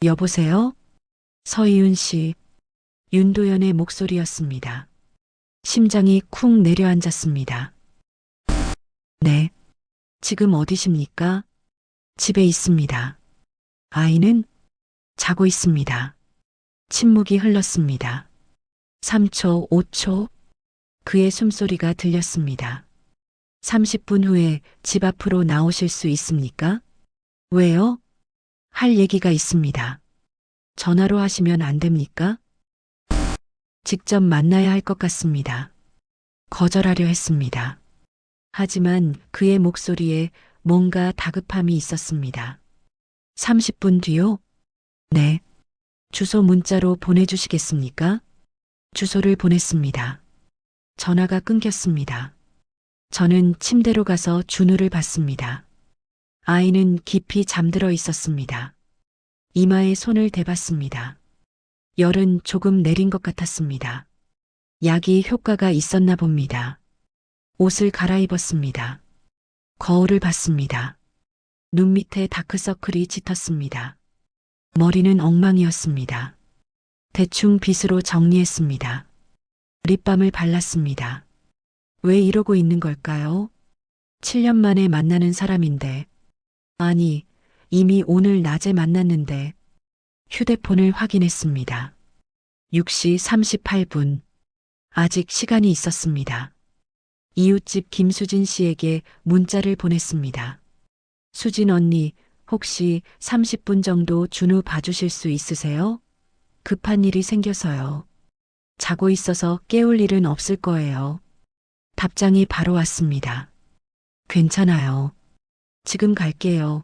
여보세요? 서희윤 씨. 윤도현의 목소리였습니다. 심장이 쿵 내려앉았습니다. 네. 지금 어디십니까? 집에 있습니다. 아이는? 자고 있습니다. 침묵이 흘렀습니다. 3초, 5초. 그의 숨소리가 들렸습니다. 30분 후에 집 앞으로 나오실 수 있습니까? 왜요? 할 얘기가 있습니다. 전화로 하시면 안 됩니까? 직접 만나야 할 것 같습니다. 거절하려 했습니다. 하지만 그의 목소리에 뭔가 다급함이 있었습니다. 30분 뒤요? 네. 주소 문자로 보내주시겠습니까? 주소를 보냈습니다. 전화가 끊겼습니다. 저는 침대로 가서 준우를 봤습니다. 아이는 깊이 잠들어 있었습니다. 이마에 손을 대봤습니다. 열은 조금 내린 것 같았습니다. 약이 효과가 있었나 봅니다. 옷을 갈아입었습니다. 거울을 봤습니다. 눈 밑에 다크서클이 짙었습니다. 머리는 엉망이었습니다. 대충 빗으로 정리했습니다. 립밤을 발랐습니다. 왜 이러고 있는 걸까요? 7년 만에 만나는 사람인데, 아니, 이미 오늘 낮에 만났는데, 휴대폰을 확인했습니다. 6시 38분. 아직 시간이 있었습니다. 이웃집 김수진 씨에게 문자를 보냈습니다. 수진 언니, 혹시 30분 정도 준우 봐주실 수 있으세요? 급한 일이 생겨서요. 자고 있어서 깨울 일은 없을 거예요. 답장이 바로 왔습니다. 괜찮아요. 지금 갈게요.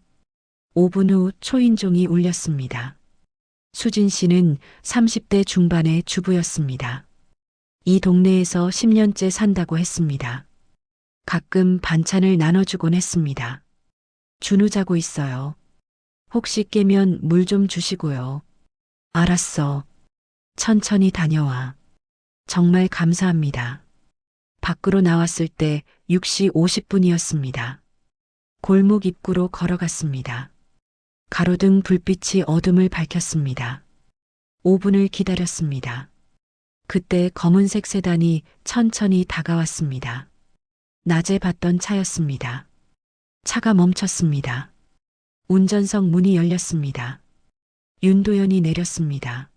5분 후 초인종이 울렸습니다. 수진 씨는 30대 중반의 주부였습니다. 이 동네에서 10년째 산다고 했습니다. 가끔 반찬을 나눠주곤 했습니다. 준우 자고 있어요. 혹시 깨면 물 좀 주시고요. 알았어. 천천히 다녀와. 정말 감사합니다. 밖으로 나왔을 때 6시 50분이었습니다. 골목 입구로 걸어갔습니다. 가로등 불빛이 어둠을 밝혔습니다. 5분을 기다렸습니다. 그때 검은색 세단이 천천히 다가왔습니다. 낮에 봤던 차였습니다. 차가 멈췄습니다. 운전석 문이 열렸습니다. 윤도현이 내렸습니다.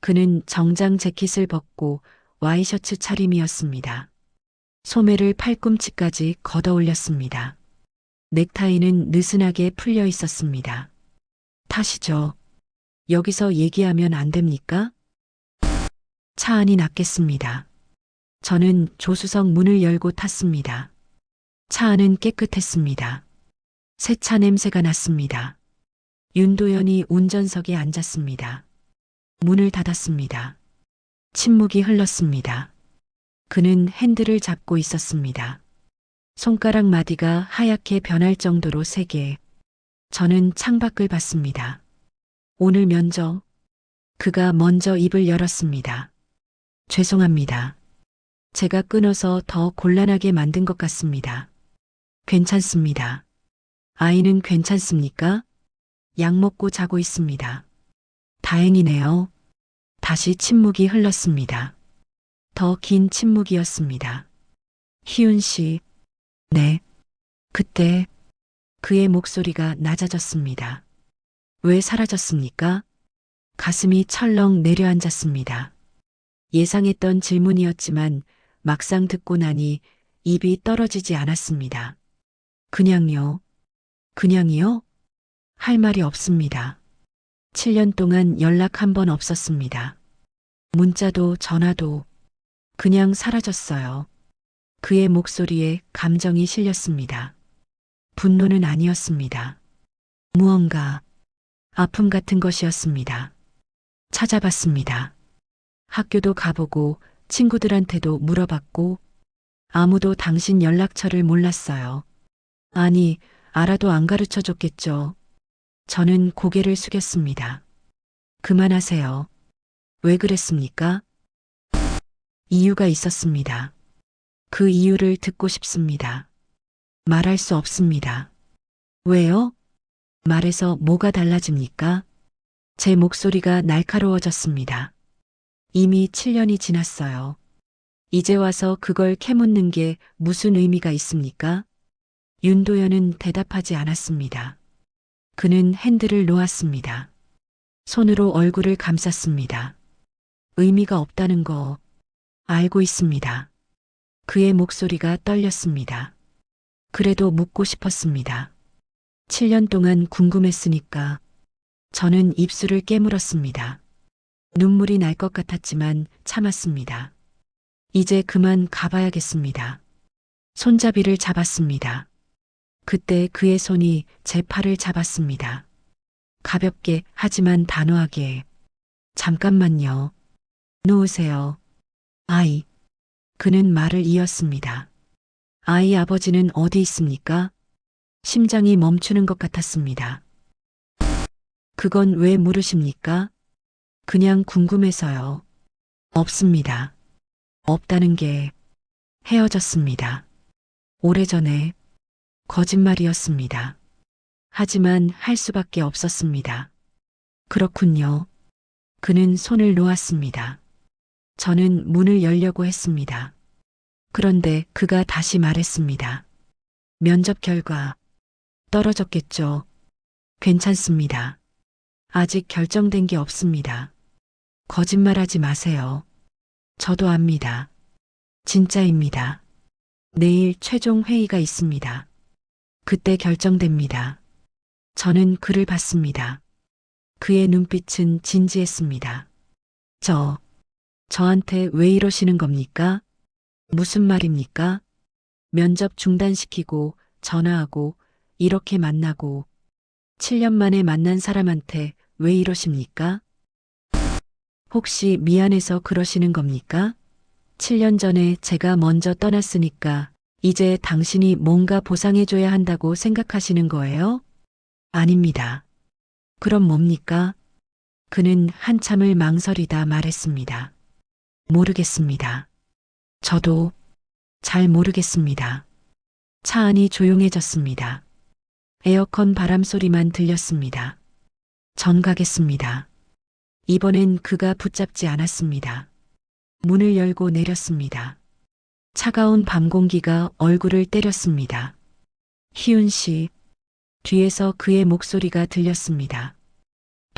그는 정장 재킷을 벗고 와이셔츠 차림이었습니다. 소매를 팔꿈치까지 걷어 올렸습니다. 넥타이는 느슨하게 풀려 있었습니다. 타시죠. 여기서 얘기하면 안 됩니까? 차 안이 났겠습니다. 저는 조수석 문을 열고 탔습니다. 차 안은 깨끗했습니다. 새 차 냄새가 났습니다. 윤도현이 운전석에 앉았습니다. 문을 닫았습니다. 침묵이 흘렀습니다. 그는 핸들을 잡고 있었습니다. 손가락 마디가 하얗게 변할 정도로 세게. 저는 창밖을 봤습니다. 오늘 면접. 그가 먼저 입을 열었습니다. 죄송합니다. 제가 끊어서 더 곤란하게 만든 것 같습니다. 괜찮습니다. 아이는 괜찮습니까? 약 먹고 자고 있습니다. 다행이네요. 다시 침묵이 흘렀습니다. 더 긴 침묵이었습니다. 희윤 씨. 네. 그때 그의 목소리가 낮아졌습니다. 왜 사라졌습니까? 가슴이 철렁 내려앉았습니다. 예상했던 질문이었지만 막상 듣고 나니 입이 떨어지지 않았습니다. 그냥요. 그냥이요? 할 말이 없습니다. 7년 동안 연락 한 번 없었습니다. 문자도 전화도 그냥 사라졌어요. 그의 목소리에 감정이 실렸습니다. 분노는 아니었습니다. 무언가 아픔 같은 것이었습니다. 찾아봤습니다. 학교도 가보고 친구들한테도 물어봤고 아무도 당신 연락처를 몰랐어요. 아니, 알아도 안 가르쳐 줬겠죠. 저는 고개를 숙였습니다. 그만하세요. 왜 그랬습니까? 이유가 있었습니다. 그 이유를 듣고 싶습니다. 말할 수 없습니다. 왜요? 말해서 뭐가 달라집니까? 제 목소리가 날카로워졌습니다. 이미 7년이 지났어요. 이제 와서 그걸 캐묻는 게 무슨 의미가 있습니까? 윤도현은 대답하지 않았습니다. 그는 핸들을 놓았습니다. 손으로 얼굴을 감쌌습니다. 의미가 없다는 거 알고 있습니다. 그의 목소리가 떨렸습니다. 그래도 묻고 싶었습니다. 7년 동안 궁금했으니까. 저는 입술을 깨물었습니다. 눈물이 날 것 같았지만 참았습니다. 이제 그만 가봐야겠습니다. 손잡이를 잡았습니다. 그때 그의 손이 제 팔을 잡았습니다. 가볍게 하지만 단호하게. 잠깐만요. 놓으세요. 아이. 그는 말을 이었습니다. 아이 아버지는 어디 있습니까? 심장이 멈추는 것 같았습니다. 그건 왜 물으십니까? 그냥 궁금해서요. 없습니다. 없다는 게 헤어졌습니다. 오래전에 거짓말이었습니다. 하지만 할 수밖에 없었습니다. 그렇군요. 그는 손을 놓았습니다. 저는 문을 열려고 했습니다. 그런데 그가 다시 말했습니다. 면접 결과 떨어졌겠죠. 괜찮습니다. 아직 결정된 게 없습니다. 거짓말하지 마세요. 저도 압니다. 진짜입니다. 내일 최종 회의가 있습니다. 그때 결정됩니다. 저는 그를 봤습니다. 그의 눈빛은 진지했습니다. 저한테 왜 이러시는 겁니까? 무슨 말입니까? 면접 중단시키고 전화하고 이렇게 만나고 7년 만에 만난 사람한테 왜 이러십니까? 혹시 미안해서 그러시는 겁니까? 7년 전에 제가 먼저 떠났으니까 이제 당신이 뭔가 보상해줘야 한다고 생각하시는 거예요? 아닙니다. 그럼 뭡니까? 그는 한참을 망설이다 말했습니다. 모르겠습니다. 저도 잘 모르겠습니다. 차 안이 조용해졌습니다. 에어컨 바람 소리만 들렸습니다. 전 가겠습니다. 이번엔 그가 붙잡지 않았습니다. 문을 열고 내렸습니다. 차가운 밤 공기가 얼굴을 때렸습니다. 희윤 씨, 뒤에서 그의 목소리가 들렸습니다.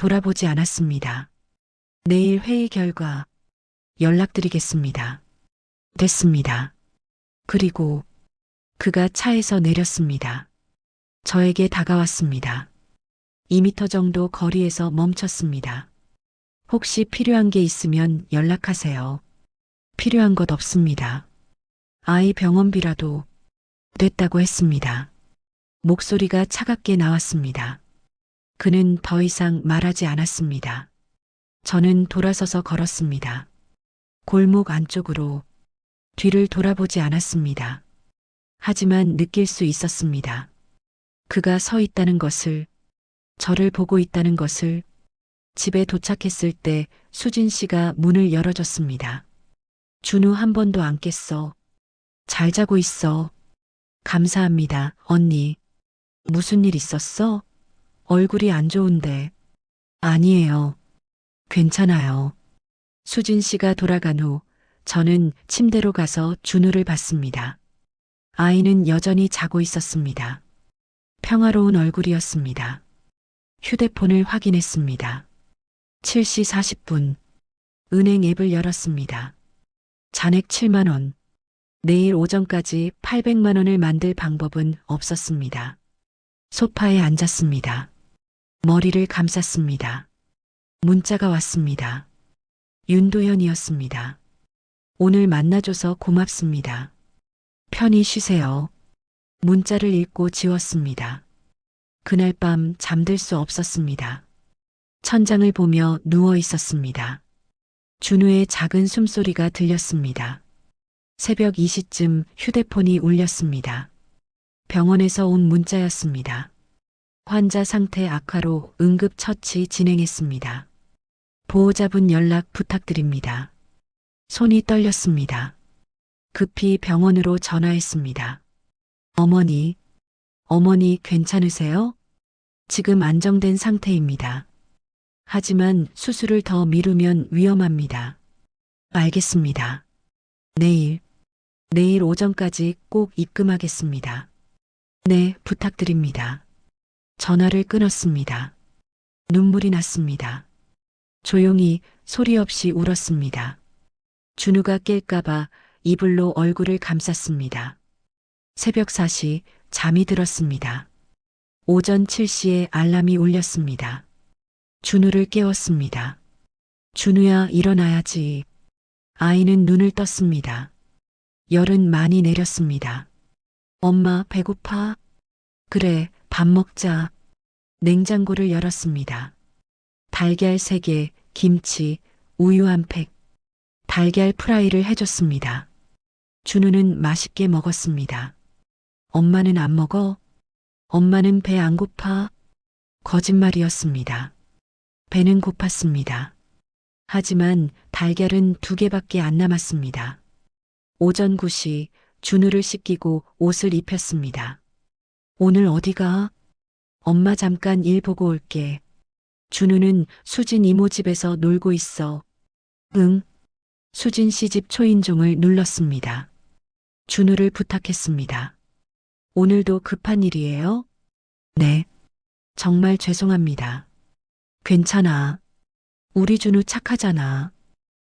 돌아보지 않았습니다. 내일 회의 결과 연락드리겠습니다. 됐습니다. 그리고 그가 차에서 내렸습니다. 저에게 다가왔습니다. 2미터 정도 거리에서 멈췄습니다. 혹시 필요한 게 있으면 연락하세요. 필요한 것 없습니다. 아이 병원비라도 됐다고 했습니다. 목소리가 차갑게 나왔습니다. 그는 더 이상 말하지 않았습니다. 저는 돌아서서 걸었습니다. 골목 안쪽으로 뒤를 돌아보지 않았습니다. 하지만 느낄 수 있었습니다. 그가 서 있다는 것을, 저를 보고 있다는 것을. 집에 도착했을 때 수진 씨가 문을 열어줬습니다. 준우 한 번도 안 깼어. 잘 자고 있어. 감사합니다, 언니. 무슨 일 있었어? 얼굴이 안 좋은데. 아니에요. 괜찮아요. 수진 씨가 돌아간 후 저는 침대로 가서 준우를 봤습니다. 아이는 여전히 자고 있었습니다. 평화로운 얼굴이었습니다. 휴대폰을 확인했습니다. 7시 40분. 은행 앱을 열었습니다. 잔액 7만 원. 내일 오전까지 800만 원을 만들 방법은 없었습니다. 소파에 앉았습니다. 머리를 감쌌습니다. 문자가 왔습니다. 윤도현이었습니다. 오늘 만나줘서 고맙습니다. 편히 쉬세요. 문자를 읽고 지웠습니다. 그날 밤 잠들 수 없었습니다. 천장을 보며 누워 있었습니다. 준우의 작은 숨소리가 들렸습니다. 새벽 2시쯤 휴대폰이 울렸습니다. 병원에서 온 문자였습니다. 환자 상태 악화로 응급처치 진행했습니다. 보호자분 연락 부탁드립니다. 손이 떨렸습니다. 급히 병원으로 전화했습니다. 어머니 괜찮으세요? 지금 안정된 상태입니다. 하지만 수술을 더 미루면 위험합니다. 알겠습니다. 내일 오전까지 꼭 입금하겠습니다. 네, 부탁드립니다. 전화를 끊었습니다. 눈물이 났습니다. 조용히 소리 없이 울었습니다. 준우가 깰까봐 이불로 얼굴을 감쌌습니다. 새벽 4시 잠이 들었습니다. 오전 7시에 알람이 울렸습니다. 준우를 깨웠습니다. 준우야, 일어나야지. 아이는 눈을 떴습니다. 열은 많이 내렸습니다. 엄마, 배고파? 그래, 밥 먹자. 냉장고를 열었습니다. 달걀 3개, 김치, 우유 한 팩. 달걀 프라이를 해줬습니다. 준우는 맛있게 먹었습니다. 엄마는 안 먹어? 엄마는 배 안 고파? 거짓말이었습니다. 배는 고팠습니다. 하지만 달걀은 2개밖에 안 남았습니다. 오전 9시 준우를 씻기고 옷을 입혔습니다. 오늘 어디 가? 엄마 잠깐 일 보고 올게. 준우는 수진 이모 집에서 놀고 있어. 응. 수진 씨 집 초인종을 눌렀습니다. 준우를 부탁했습니다. 오늘도 급한 일이에요? 네. 정말 죄송합니다. 괜찮아. 우리 준우 착하잖아.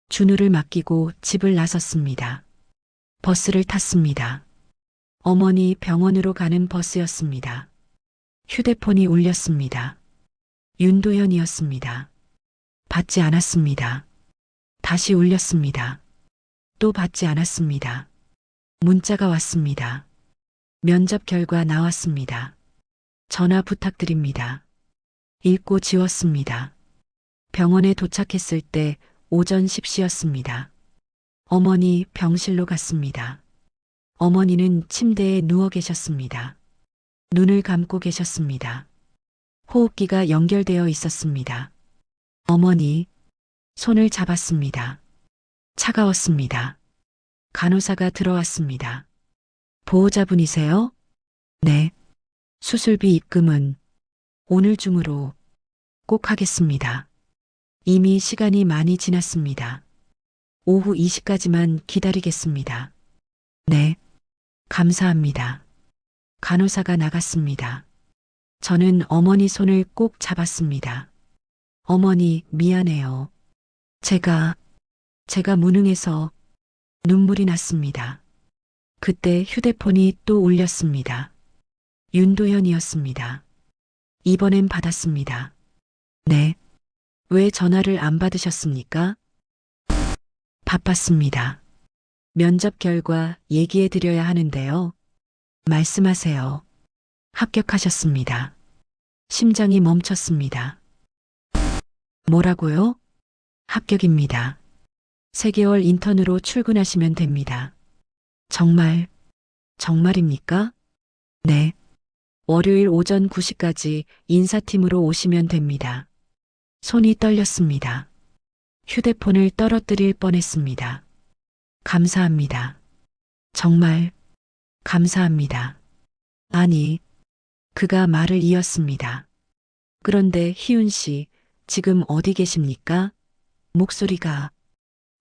준우를 맡기고 집을 나섰습니다. 버스를 탔습니다. 어머니 병원으로 가는 버스였습니다. 휴대폰이 울렸습니다. 윤도현이었습니다. 받지 않았습니다. 다시 울렸습니다. 또 받지 않았습니다. 문자가 왔습니다. 면접 결과 나왔습니다. 전화 부탁드립니다. 읽고 지웠습니다. 병원에 도착했을 때 오전 10시였습니다. 어머니 병실로 갔습니다. 어머니는 침대에 누워 계셨습니다. 눈을 감고 계셨습니다. 호흡기가 연결되어 있었습니다. 어머니, 손을 잡았습니다. 차가웠습니다. 간호사가 들어왔습니다. 보호자분이세요? 네. 수술비 입금은 오늘 중으로 꼭 하겠습니다. 이미 시간이 많이 지났습니다. 오후 2시까지만 기다리겠습니다. 네. 감사합니다. 간호사가 나갔습니다. 저는 어머니 손을 꼭 잡았습니다. 어머니, 미안해요. 제가 무능해서 눈물이 났습니다. 그때 휴대폰이 또 울렸습니다. 윤도현이었습니다. 이번엔 받았습니다. 네. 왜 전화를 안 받으셨습니까? 바빴습니다. 면접 결과 얘기해 드려야 하는데요. 말씀하세요. 합격하셨습니다. 심장이 멈췄습니다. 뭐라고요? 합격입니다. 3개월 인턴으로 출근하시면 됩니다. 정말입니까? 네. 월요일 오전 9시까지 인사팀으로 오시면 됩니다. 손이 떨렸습니다. 휴대폰을 떨어뜨릴 뻔했습니다. 감사합니다. 정말 감사합니다. 아니, 그가 말을 이었습니다. 그런데 희훈 씨, 지금 어디 계십니까? 목소리가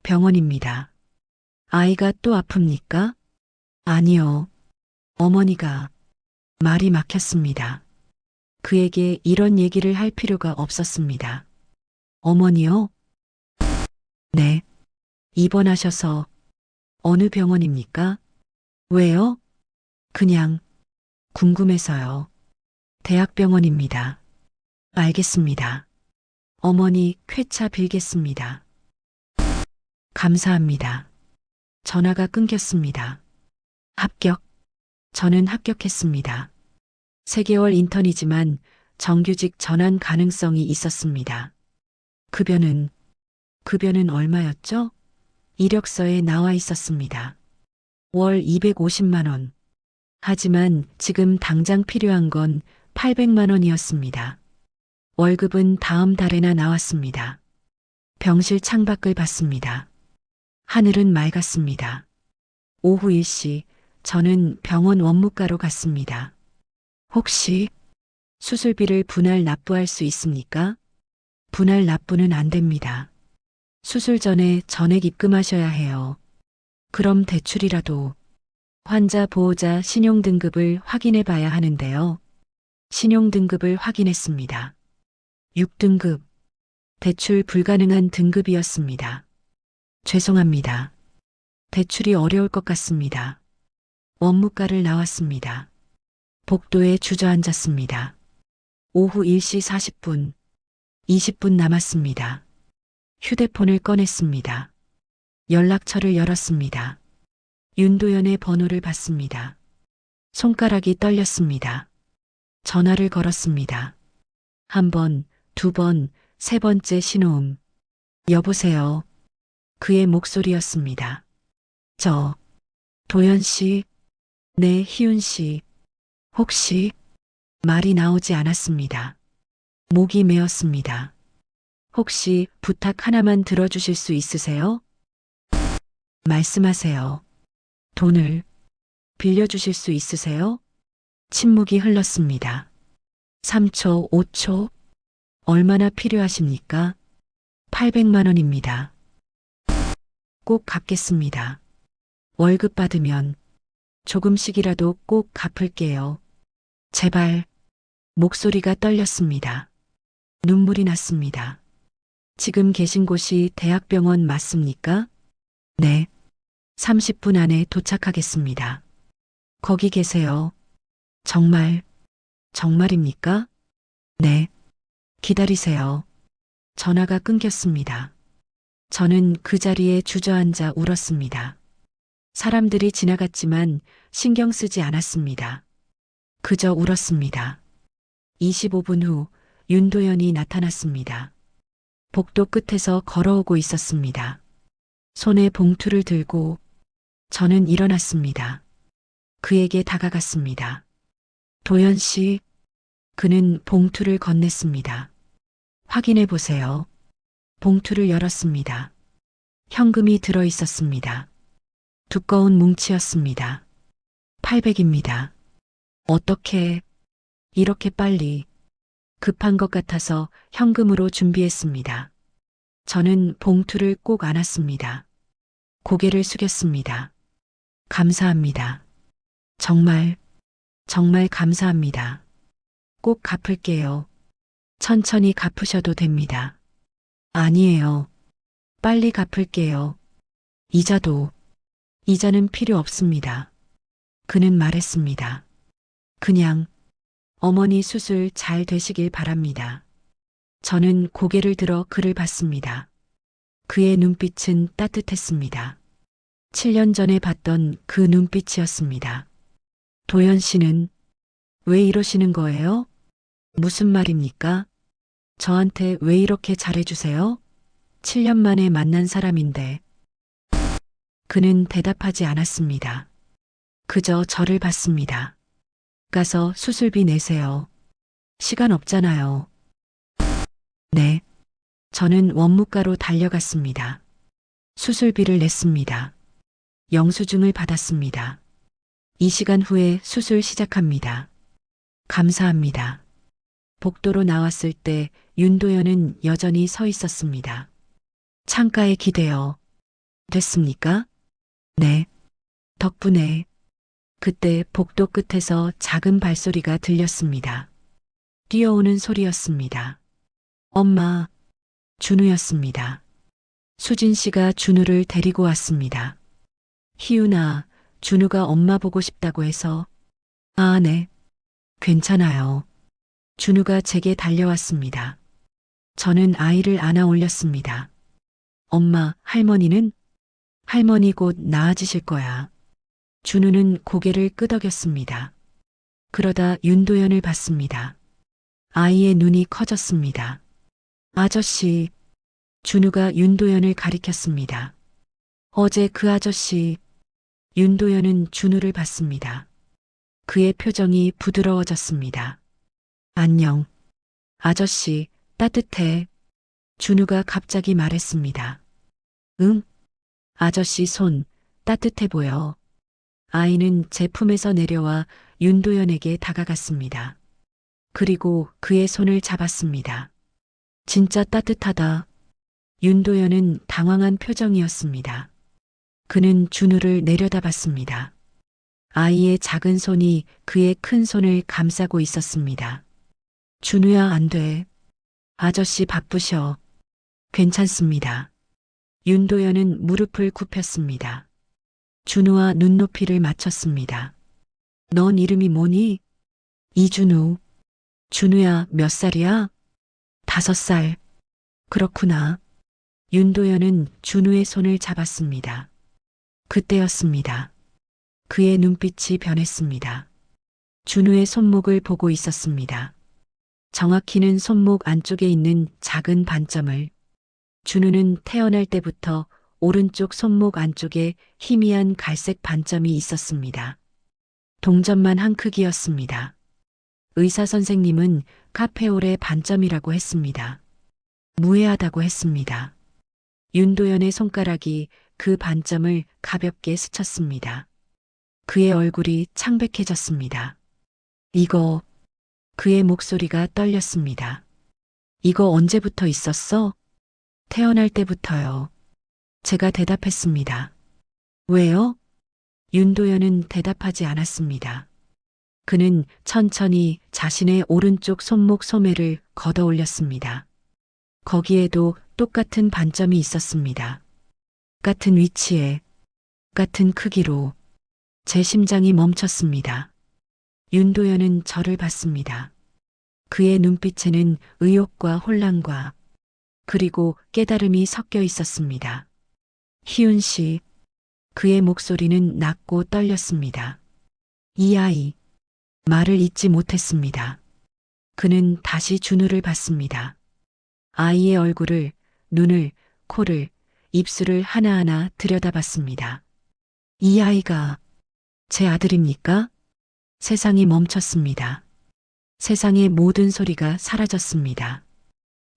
병원입니다. 아이가 또 아픕니까? 아니요. 어머니가 말이 막혔습니다. 그에게 이런 얘기를 할 필요가 없었습니다. 어머니요? 네. 입원하셔서 어느 병원입니까? 왜요? 그냥 궁금해서요. 대학병원입니다. 알겠습니다. 어머니 쾌차 빌겠습니다. 감사합니다. 전화가 끊겼습니다. 합격. 저는 합격했습니다. 3개월 인턴이지만 정규직 전환 가능성이 있었습니다. 급여는 얼마였죠? 이력서에 나와 있었습니다. 월 250만 원. 하지만 지금 당장 필요한 건 800만 원이었습니다. 월급은 다음 달에나 나왔습니다. 병실 창밖을 봤습니다. 하늘은 맑았습니다. 오후 1시 저는 병원 원무과로 갔습니다. 혹시 수술비를 분할 납부할 수 있습니까? 분할 납부는 안 됩니다. 수술 전에 전액 입금하셔야 해요. 그럼 대출이라도. 환자 보호자 신용등급을 확인해 봐야 하는데요. 신용등급을 확인했습니다. 6등급. 대출 불가능한 등급이었습니다. 죄송합니다. 대출이 어려울 것 같습니다. 원무과를 나왔습니다. 복도에 주저앉았습니다. 오후 1시 40분. 20분 남았습니다. 휴대폰을 꺼냈습니다. 연락처를 열었습니다. 윤도현의 번호를 받습니다. 손가락이 떨렸습니다. 전화를 걸었습니다. 1번, 2번, 3번째 신호음. 여보세요. 그의 목소리였습니다. 도현 씨? 네, 희훈 씨. 혹시? 말이 나오지 않았습니다. 목이 메었습니다. 혹시 부탁 하나만 들어주실 수 있으세요? 말씀하세요. 돈을 빌려주실 수 있으세요? 침묵이 흘렀습니다. 3초, 5초. 얼마나 필요하십니까? 800만 원입니다. 꼭 갚겠습니다. 월급 받으면 조금씩이라도 꼭 갚을게요. 제발. 목소리가 떨렸습니다. 눈물이 났습니다. 지금 계신 곳이 대학병원 맞습니까? 네. 30분 안에 도착하겠습니다. 거기 계세요. 정말입니까? 네. 기다리세요. 전화가 끊겼습니다. 저는 그 자리에 주저앉아 울었습니다. 사람들이 지나갔지만 신경 쓰지 않았습니다. 그저 울었습니다. 25분 후 윤도현이 나타났습니다. 복도 끝에서 걸어오고 있었습니다. 손에 봉투를 들고 저는 일어났습니다. 그에게 다가갔습니다. 도현 씨, 그는 봉투를 건넸습니다. 확인해 보세요. 봉투를 열었습니다. 현금이 들어 있었습니다. 두꺼운 뭉치였습니다. 800입니다. 어떻게 이렇게 빨리? 급한 것 같아서 현금으로 준비했습니다. 저는 봉투를 꼭 안았습니다. 고개를 숙였습니다. 감사합니다. 정말 감사합니다. 꼭 갚을게요. 천천히 갚으셔도 됩니다. 아니에요. 빨리 갚을게요. 이자는 필요 없습니다. 그는 말했습니다. 그냥 어머니 수술 잘 되시길 바랍니다. 저는 고개를 들어 그를 봤습니다. 그의 눈빛은 따뜻했습니다. 7년 전에 봤던 그 눈빛이었습니다. 도연 씨는 왜 이러시는 거예요? 무슨 말입니까? 저한테 왜 이렇게 잘해주세요? 7년 만에 만난 사람인데. 그는 대답하지 않았습니다. 그저 저를 봤습니다. 가서 수술비 내세요. 시간 없잖아요. 네. 저는 원무과로 달려갔습니다. 수술비를 냈습니다. 영수증을 받았습니다. 2시간 후에 수술 시작합니다. 감사합니다. 복도로 나왔을 때 윤도현은 여전히 서 있었습니다. 창가에 기대어. 됐습니까? 네. 덕분에. 그때 복도 끝에서 작은 발소리가 들렸습니다. 뛰어오는 소리였습니다. 엄마. 준우였습니다. 수진 씨가 준우를 데리고 왔습니다. 희윤아, 준우가 엄마 보고 싶다고 해서. 아, 네. 괜찮아요. 준우가 제게 달려왔습니다. 저는 아이를 안아 올렸습니다. 엄마, 할머니는? 할머니 곧 나아지실 거야. 준우는 고개를 끄덕였습니다. 그러다 윤도현을 봤습니다. 아이의 눈이 커졌습니다. 아저씨. 준우가 윤도현을 가리켰습니다. 어제 그 아저씨. 윤도현은 준우를 봤습니다. 그의 표정이 부드러워졌습니다. 안녕. 아저씨, 따뜻해. 준우가 갑자기 말했습니다. 응? 아저씨 손, 따뜻해 보여. 아이는 제품에서 내려와 윤도현에게 다가갔습니다. 그리고 그의 손을 잡았습니다. 진짜 따뜻하다. 윤도현은 당황한 표정이었습니다. 그는 준우를 내려다봤습니다. 아이의 작은 손이 그의 큰 손을 감싸고 있었습니다. 준우야, 안 돼. 아저씨 바쁘셔. 괜찮습니다. 윤도현은 무릎을 굽혔습니다. 준우와 눈높이를 맞췄습니다. 넌 이름이 뭐니? 이준우. 준우야, 몇 살이야? 5살. 그렇구나. 윤도현은 준우의 손을 잡았습니다. 그때였습니다. 그의 눈빛이 변했습니다. 준우의 손목을 보고 있었습니다. 정확히는 손목 안쪽에 있는 작은 반점을. 준우는 태어날 때부터 오른쪽 손목 안쪽에 희미한 갈색 반점이 있었습니다. 동전만 한 크기였습니다. 의사 선생님은 카페올의 반점이라고 했습니다. 무해하다고 했습니다. 윤도현의 손가락이 그 반점을 가볍게 스쳤습니다. 그의 얼굴이 창백해졌습니다. 이거. 그의 목소리가 떨렸습니다. 이거 언제부터 있었어? 태어날 때부터요. 제가 대답했습니다. 왜요? 윤도현은 대답하지 않았습니다. 그는 천천히 자신의 오른쪽 손목 소매를 걷어 올렸습니다. 거기에도 똑같은 반점이 있었습니다. 같은 위치에, 같은 크기로. 제 심장이 멈췄습니다. 윤도현은 저를 봤습니다. 그의 눈빛에는 의욕과 혼란과 그리고 깨달음이 섞여 있었습니다. 희윤 씨. 그의 목소리는 낮고 떨렸습니다. 이 아이. 말을 잇지 못했습니다. 그는 다시 준우를 봤습니다. 아이의 얼굴을, 눈을, 코를, 입술을 하나하나 들여다봤습니다. 이 아이가 제 아들입니까? 세상이 멈췄습니다. 세상의 모든 소리가 사라졌습니다.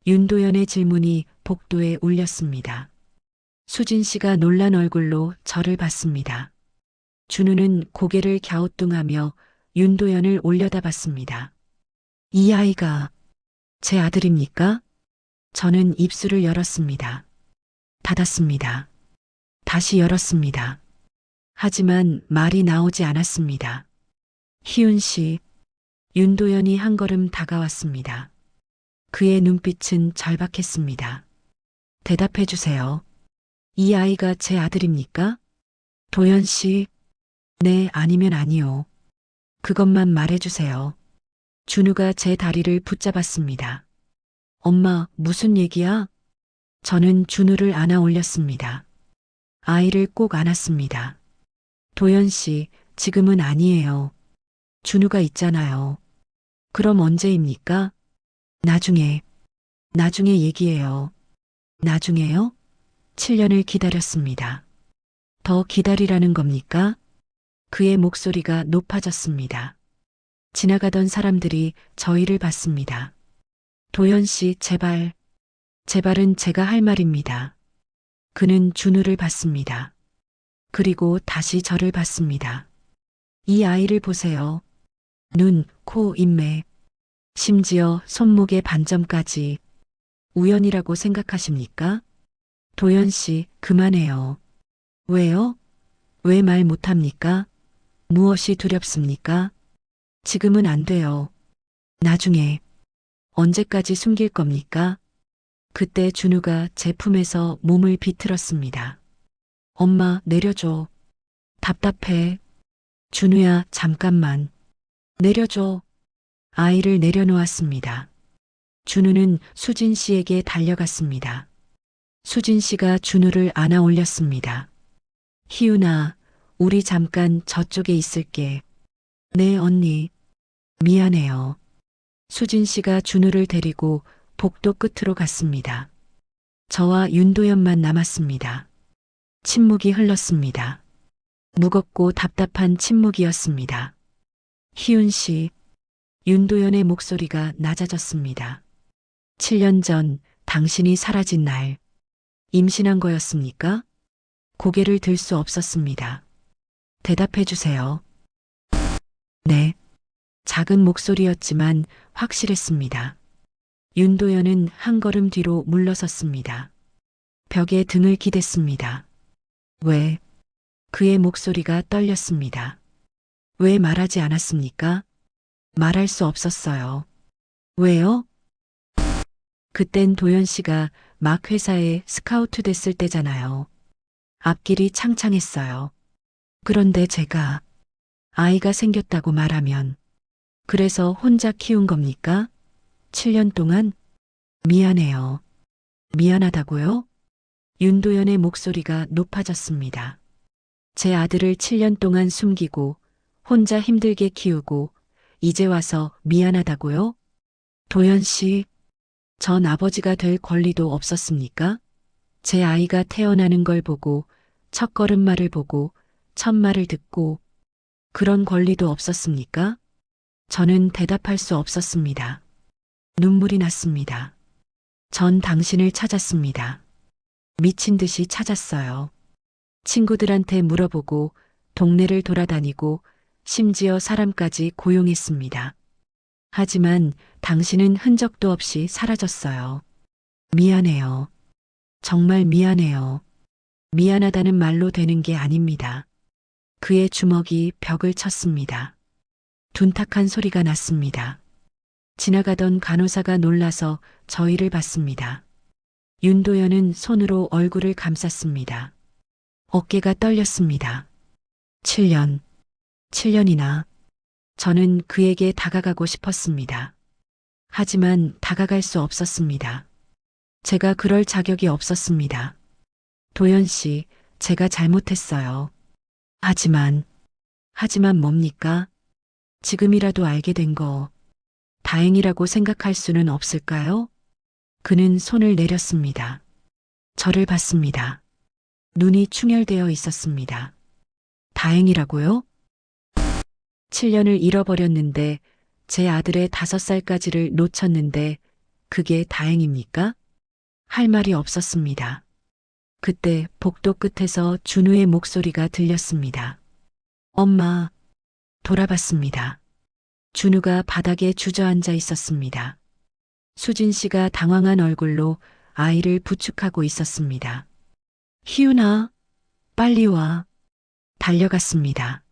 윤도현의 질문이 복도에 울렸습니다. 수진 씨가 놀란 얼굴로 저를 봤습니다. 준우는 고개를 갸우뚱하며 윤도현을 올려다봤습니다. 이 아이가 제 아들입니까? 저는 입술을 열었습니다. 닫았습니다. 다시 열었습니다. 하지만 말이 나오지 않았습니다. 희윤 씨. 윤도현이 한 걸음 다가왔습니다. 그의 눈빛은 절박했습니다. 대답해 주세요. 이 아이가 제 아들입니까? 도연 씨, 네, 아니면 아니요. 그것만 말해 주세요. 준우가 제 다리를 붙잡았습니다. 엄마, 무슨 얘기야? 저는 준우를 안아 올렸습니다. 아이를 꼭 안았습니다. 도연 씨, 지금은 아니에요. 준우가 있잖아요. 그럼 언제입니까? 나중에 얘기해요. 나중에요? 7년을 기다렸습니다. 더 기다리라는 겁니까? 그의 목소리가 높아졌습니다. 지나가던 사람들이 저희를 봤습니다. 도연 씨, 제발은 제가 할 말입니다. 그는 준우를 봤습니다. 그리고 다시 저를 봤습니다. 이 아이를 보세요. 눈, 코, 인맥, 심지어 손목의 반점까지 우연이라고 생각하십니까? 도연 씨, 그만해요. 왜요? 왜 말 못합니까? 무엇이 두렵습니까? 지금은 안 돼요. 나중에. 언제까지 숨길 겁니까? 그때 준우가 제 품에서 몸을 비틀었습니다. 엄마, 내려줘. 답답해. 준우야, 잠깐만. 내려줘. 아이를 내려놓았습니다. 준우는 수진 씨에게 달려갔습니다. 수진 씨가 준우를 안아 올렸습니다. 희훈아, 우리 잠깐 저쪽에 있을게. 네, 언니. 미안해요. 수진 씨가 준우를 데리고 복도 끝으로 갔습니다. 저와 윤도현만 남았습니다. 침묵이 흘렀습니다. 무겁고 답답한 침묵이었습니다. 희훈 씨, 윤도현의 목소리가 낮아졌습니다. 7년 전 당신이 사라진 날, 임신한 거였습니까? 고개를 들 수 없었습니다. 대답해 주세요. 네. 작은 목소리였지만 확실했습니다. 윤도현은 한 걸음 뒤로 물러섰습니다. 벽에 등을 기댔습니다. 왜? 그의 목소리가 떨렸습니다. 왜 말하지 않았습니까? 말할 수 없었어요. 왜요? 그땐 도연 씨가 막 회사에 스카우트 됐을 때잖아요. 앞길이 창창했어요. 그런데 제가 아이가 생겼다고 말하면 그래서 혼자 키운 겁니까? 7년 동안? 미안해요. 미안하다고요? 윤도현의 목소리가 높아졌습니다. 제 아들을 7년 동안 숨기고 혼자 힘들게 키우고 이제 와서 미안하다고요? 도연 씨, 전 아버지가 될 권리도 없었습니까? 제 아이가 태어나는 걸 보고 첫걸음마를 보고 첫 말을 듣고 그런 권리도 없었습니까? 저는 대답할 수 없었습니다. 눈물이 났습니다. 전 당신을 찾았습니다. 미친 듯이 찾았어요. 친구들한테 물어보고 동네를 돌아다니고 심지어 사람까지 고용했습니다. 하지만 당신은 흔적도 없이 사라졌어요. 미안해요. 정말 미안해요. 미안하다는 말로 되는 게 아닙니다. 그의 주먹이 벽을 쳤습니다. 둔탁한 소리가 났습니다. 지나가던 간호사가 놀라서 저희를 봤습니다. 윤도현은 손으로 얼굴을 감쌌습니다. 어깨가 떨렸습니다. 7년이나. 저는 그에게 다가가고 싶었습니다. 하지만 다가갈 수 없었습니다. 제가 그럴 자격이 없었습니다. 도연 씨, 제가 잘못했어요. 하지만 뭡니까? 지금이라도 알게 된 거 다행이라고 생각할 수는 없을까요? 그는 손을 내렸습니다. 저를 봤습니다. 눈이 충혈되어 있었습니다. 다행이라고요? 7년을 잃어버렸는데 제 아들의 5살까지를 놓쳤는데 그게 다행입니까? 할 말이 없었습니다. 그때 복도 끝에서 준우의 목소리가 들렸습니다. 엄마. 돌아봤습니다. 준우가 바닥에 주저앉아 있었습니다. 수진 씨가 당황한 얼굴로 아이를 부축하고 있었습니다. 희훈아, 빨리 와. 달려갔습니다.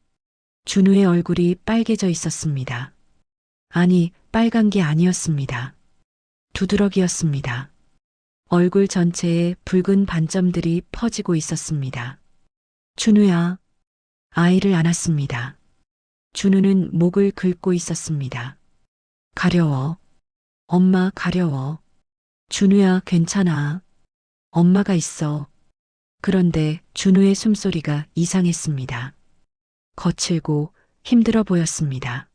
준우의 얼굴이 빨개져 있었습니다. 아니, 빨간 게 아니었습니다. 두드러기였습니다. 얼굴 전체에 붉은 반점들이 퍼지고 있었습니다. 준우야. 아이를 안았습니다. 준우는 목을 긁고 있었습니다. 가려워. 엄마 가려워. 준우야 괜찮아. 엄마가 있어. 그런데 준우의 숨소리가 이상했습니다. 거칠고 힘들어 보였습니다.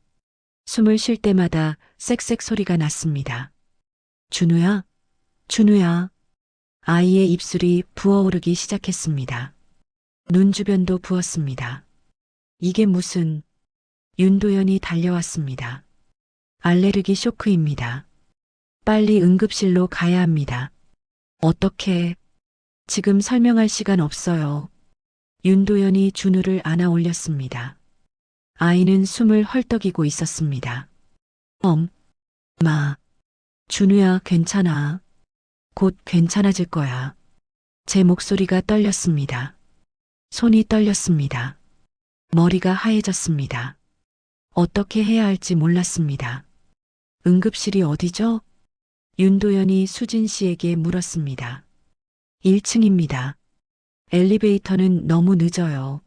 숨을 쉴 때마다 쌕쌕 소리가 났습니다. 준우야, 준우야. 아이의 입술이 부어오르기 시작했습니다. 눈 주변도 부었습니다. 이게 무슨... 윤도현이 달려왔습니다. 알레르기 쇼크입니다. 빨리 응급실로 가야 합니다. 어떻게... 지금 설명할 시간 없어요. 윤도현이 준우를 안아 올렸습니다. 아이는 숨을 헐떡이고 있었습니다. 엄마, 준우야 괜찮아. 곧 괜찮아질 거야. 제 목소리가 떨렸습니다. 손이 떨렸습니다. 머리가 하얘졌습니다. 어떻게 해야 할지 몰랐습니다. 응급실이 어디죠? 윤도현이 수진 씨에게 물었습니다. 1층입니다. 엘리베이터는 너무 늦어요.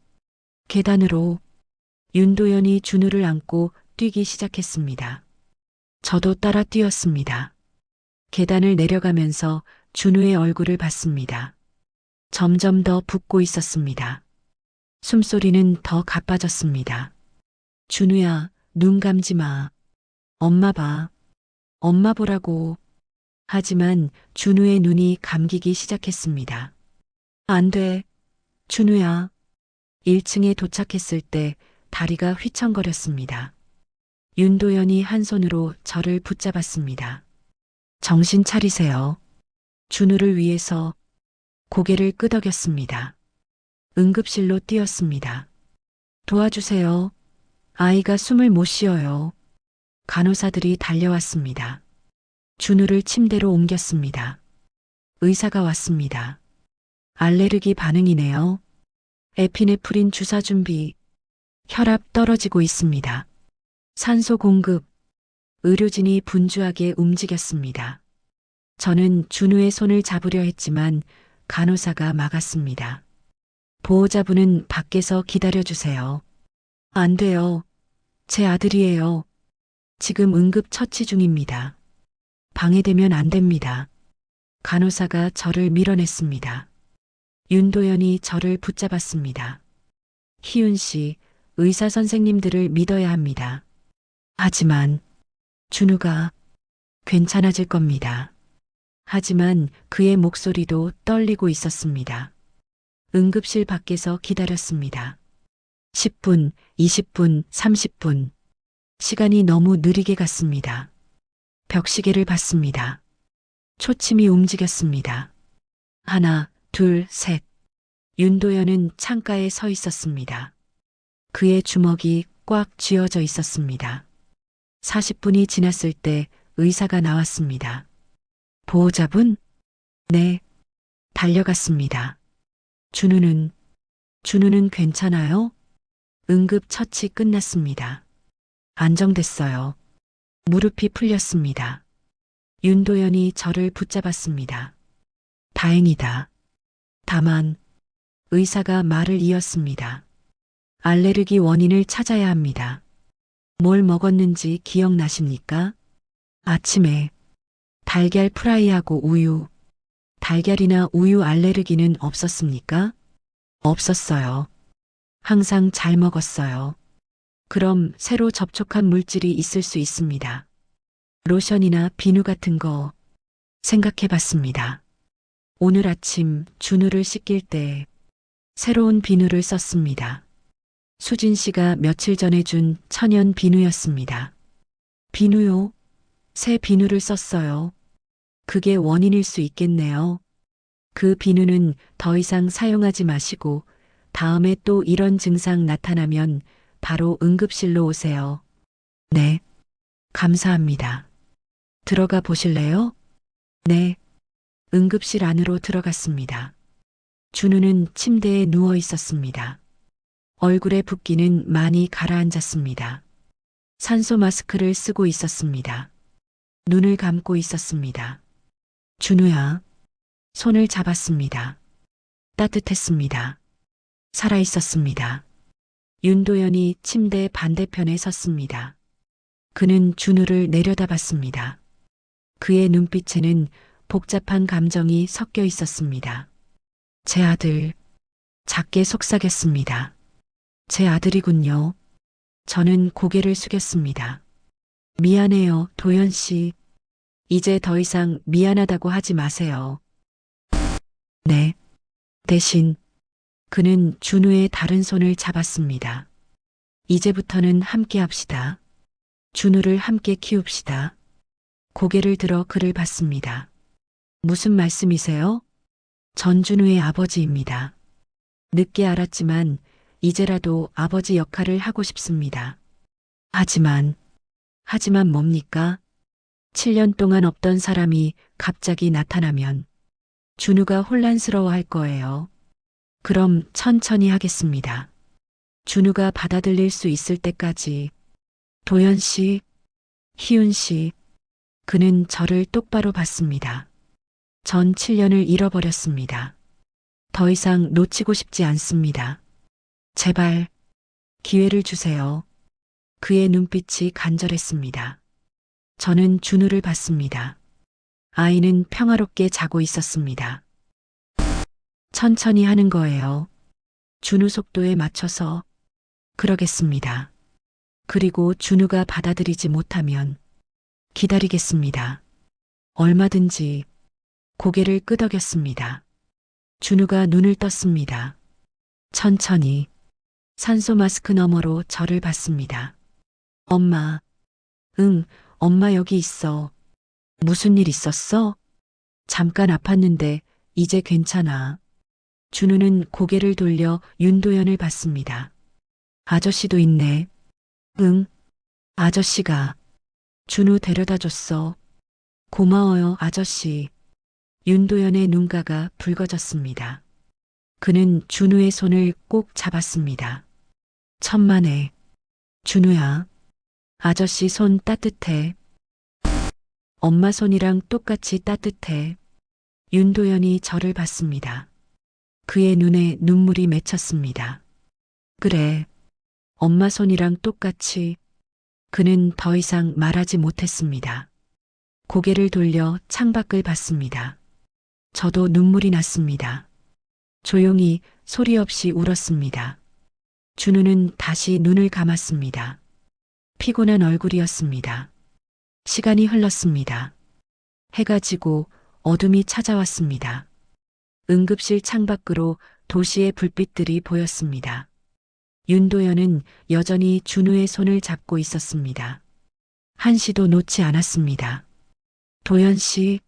계단으로. 윤도현이 준우를 안고 뛰기 시작했습니다. 저도 따라 뛰었습니다. 계단을 내려가면서 준우의 얼굴을 봤습니다. 점점 더 붓고 있었습니다. 숨소리는 더 가빠졌습니다. 준우야, 눈 감지 마. 엄마 봐. 엄마 보라고. 하지만 준우의 눈이 감기기 시작했습니다. 안 돼. 준우야. 1층에 도착했을 때 다리가 휘청거렸습니다. 윤도현이 한 손으로 저를 붙잡았습니다. 정신 차리세요. 준우를 위해서. 고개를 끄덕였습니다. 응급실로 뛰었습니다. 도와주세요. 아이가 숨을 못 쉬어요. 간호사들이 달려왔습니다. 준우를 침대로 옮겼습니다. 의사가 왔습니다. 알레르기 반응이네요. 에피네프린 주사 준비. 혈압 떨어지고 있습니다. 산소 공급. 의료진이 분주하게 움직였습니다. 저는 준우의 손을 잡으려 했지만 간호사가 막았습니다. 보호자분은 밖에서 기다려주세요. 안 돼요. 제 아들이에요. 지금 응급 처치 중입니다. 방해되면 안 됩니다. 간호사가 저를 밀어냈습니다. 윤도현이 저를 붙잡았습니다. 희윤 씨, 의사 선생님들을 믿어야 합니다. 하지만 준우가 괜찮아질 겁니다. 하지만 그의 목소리도 떨리고 있었습니다. 응급실 밖에서 기다렸습니다. 10분, 20분, 30분. 시간이 너무 느리게 갔습니다. 벽시계를 봤습니다. 초침이 움직였습니다. 하나, 둘, 셋. 윤도현은 창가에 서 있었습니다. 그의 주먹이 꽉 쥐어져 있었습니다. 40분이 지났을 때 의사가 나왔습니다. 보호자분? 네. 달려갔습니다. 준우는 괜찮아요? 응급 처치 끝났습니다. 안정됐어요. 무릎이 풀렸습니다. 윤도현이 저를 붙잡았습니다. 다행이다. 다만 의사가 말을 이었습니다. 알레르기 원인을 찾아야 합니다. 뭘 먹었는지 기억나십니까? 아침에 달걀 프라이하고 우유. 달걀이나 우유 알레르기는 없었습니까? 없었어요. 항상 잘 먹었어요. 그럼 새로 접촉한 물질이 있을 수 있습니다. 로션이나 비누 같은 거 생각해 봤습니다. 오늘 아침 준우를 씻길 때 새로운 비누를 썼습니다. 수진 씨가 며칠 전에 준 천연 비누였습니다. 비누요? 새 비누를 썼어요. 그게 원인일 수 있겠네요. 그 비누는 더 이상 사용하지 마시고 다음에 또 이런 증상 나타나면 바로 응급실로 오세요. 네. 감사합니다. 들어가 보실래요? 네. 응급실 안으로 들어갔습니다. 준우는 침대에 누워 있었습니다. 얼굴의 붓기는 많이 가라앉았습니다. 산소 마스크를 쓰고 있었습니다. 눈을 감고 있었습니다. 준우야, 손을 잡았습니다. 따뜻했습니다. 살아있었습니다. 윤도현이 침대 반대편에 섰습니다. 그는 준우를 내려다봤습니다. 그의 눈빛에는 복잡한 감정이 섞여 있었습니다. 제 아들, 작게 속삭였습니다. 제 아들이군요. 저는 고개를 숙였습니다. 미안해요, 도현 씨. 이제 더 이상 미안하다고 하지 마세요. 네. 대신 그는 준우의 다른 손을 잡았습니다. 이제부터는 함께 합시다. 준우를 함께 키웁시다. 고개를 들어 그를 봤습니다. 무슨 말씀이세요? 전 준우의 아버지입니다. 늦게 알았지만 이제라도 아버지 역할을 하고 싶습니다. 하지만 뭡니까? 7년 동안 없던 사람이 갑자기 나타나면 준우가 혼란스러워할 거예요. 그럼 천천히 하겠습니다. 준우가 받아들일 수 있을 때까지. 도현 씨, 희훈 씨, 그는 저를 똑바로 봤습니다. 전 7년을 잃어버렸습니다. 더 이상 놓치고 싶지 않습니다. 제발 기회를 주세요. 그의 눈빛이 간절했습니다. 저는 준우를 봤습니다. 아이는 평화롭게 자고 있었습니다. 천천히 하는 거예요. 준우 속도에 맞춰서. 그러겠습니다. 그리고 준우가 받아들이지 못하면 기다리겠습니다. 얼마든지. 고개를 끄덕였습니다. 준우가 눈을 떴습니다. 천천히 산소 마스크 너머로 저를 봤습니다. 엄마. 응, 엄마 여기 있어. 무슨 일 있었어? 잠깐 아팠는데 이제 괜찮아. 준우는 고개를 돌려 윤도현을 봤습니다. 아저씨도 있네. 응, 아저씨가 준우 데려다 줬어. 고마워요, 아저씨. 윤도현의 눈가가 붉어졌습니다. 그는 준우의 손을 꼭 잡았습니다. 천만에. 준우야. 아저씨 손 따뜻해. 엄마 손이랑 똑같이 따뜻해. 윤도현이 저를 봤습니다. 그의 눈에 눈물이 맺혔습니다. 그래. 엄마 손이랑 똑같이. 그는 더 이상 말하지 못했습니다. 고개를 돌려 창밖을 봤습니다. 저도 눈물이 났습니다. 조용히 소리 없이 울었습니다. 준우는 다시 눈을 감았습니다. 피곤한 얼굴이었습니다. 시간이 흘렀습니다. 해가 지고 어둠이 찾아왔습니다. 응급실 창밖으로 도시의 불빛들이 보였습니다. 윤도현은 여전히 준우의 손을 잡고 있었습니다. 한시도 놓지 않았습니다. 도현 씨.